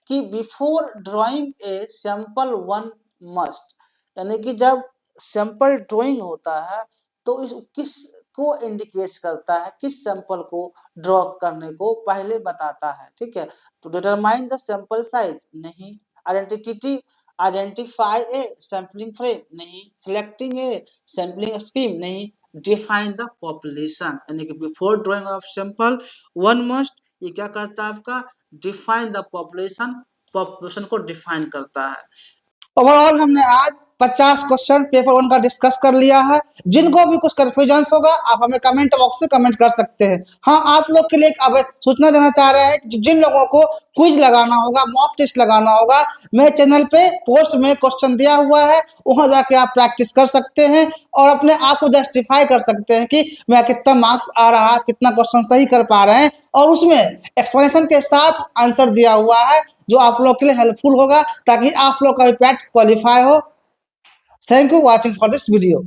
कि before drawing a sample one must, यानी कि जब सैंपल ड्राइंग होता है तो इस किस को इंडिकेट्स करता है, किस सैंपल को ड्रॉ करने को पहले बताता है, ठीक है। तो डिटरमाइन द सैंपल साइज नहीं, आइडेंटिफाई ए सैंपलिंग फ्रेम नहीं, सिलेक्टिंग ए सैंपलिंग स्कीम नहीं, डिफाइन द पॉपुलेशन, यानी कि before drying of sample one must, ये क्या करता है आपका, डिफाइन द पॉपुलेशन को डिफाइन करता है। ओवरऑल हमने आज 50 क्वेश्चन पेपर 1 का डिस्कस कर लिया है। जिनको भी कुछ कंफ्यूजन होगा आप हमें कमेंट बॉक्स में कमेंट कर सकते हैं। हाँ, आप लोग के लिए अब सूचना देना चाह रहे हैं कि जिन लोगों को क्विज लगाना होगा, मॉक टेस्ट लगाना होगा, मेरे चैनल पे पोस्ट में क्वेश्चन दिया हुआ है, वहां जाके आप प्रैक्टिस कर सकते हैं और अपने आप को जस्टिफाई कर सकते हैं कि मैं कितना मार्क्स आ रहा है, कितना क्वेश्चन सही कर पा रहे हैं, और उसमें एक्सप्लेनेशन के साथ आंसर दिया हुआ है जो आप लोग के लिए हेल्पफुल होगा ताकि आप लोग का पैट क्वालिफाई हो। Thank you watching for this video.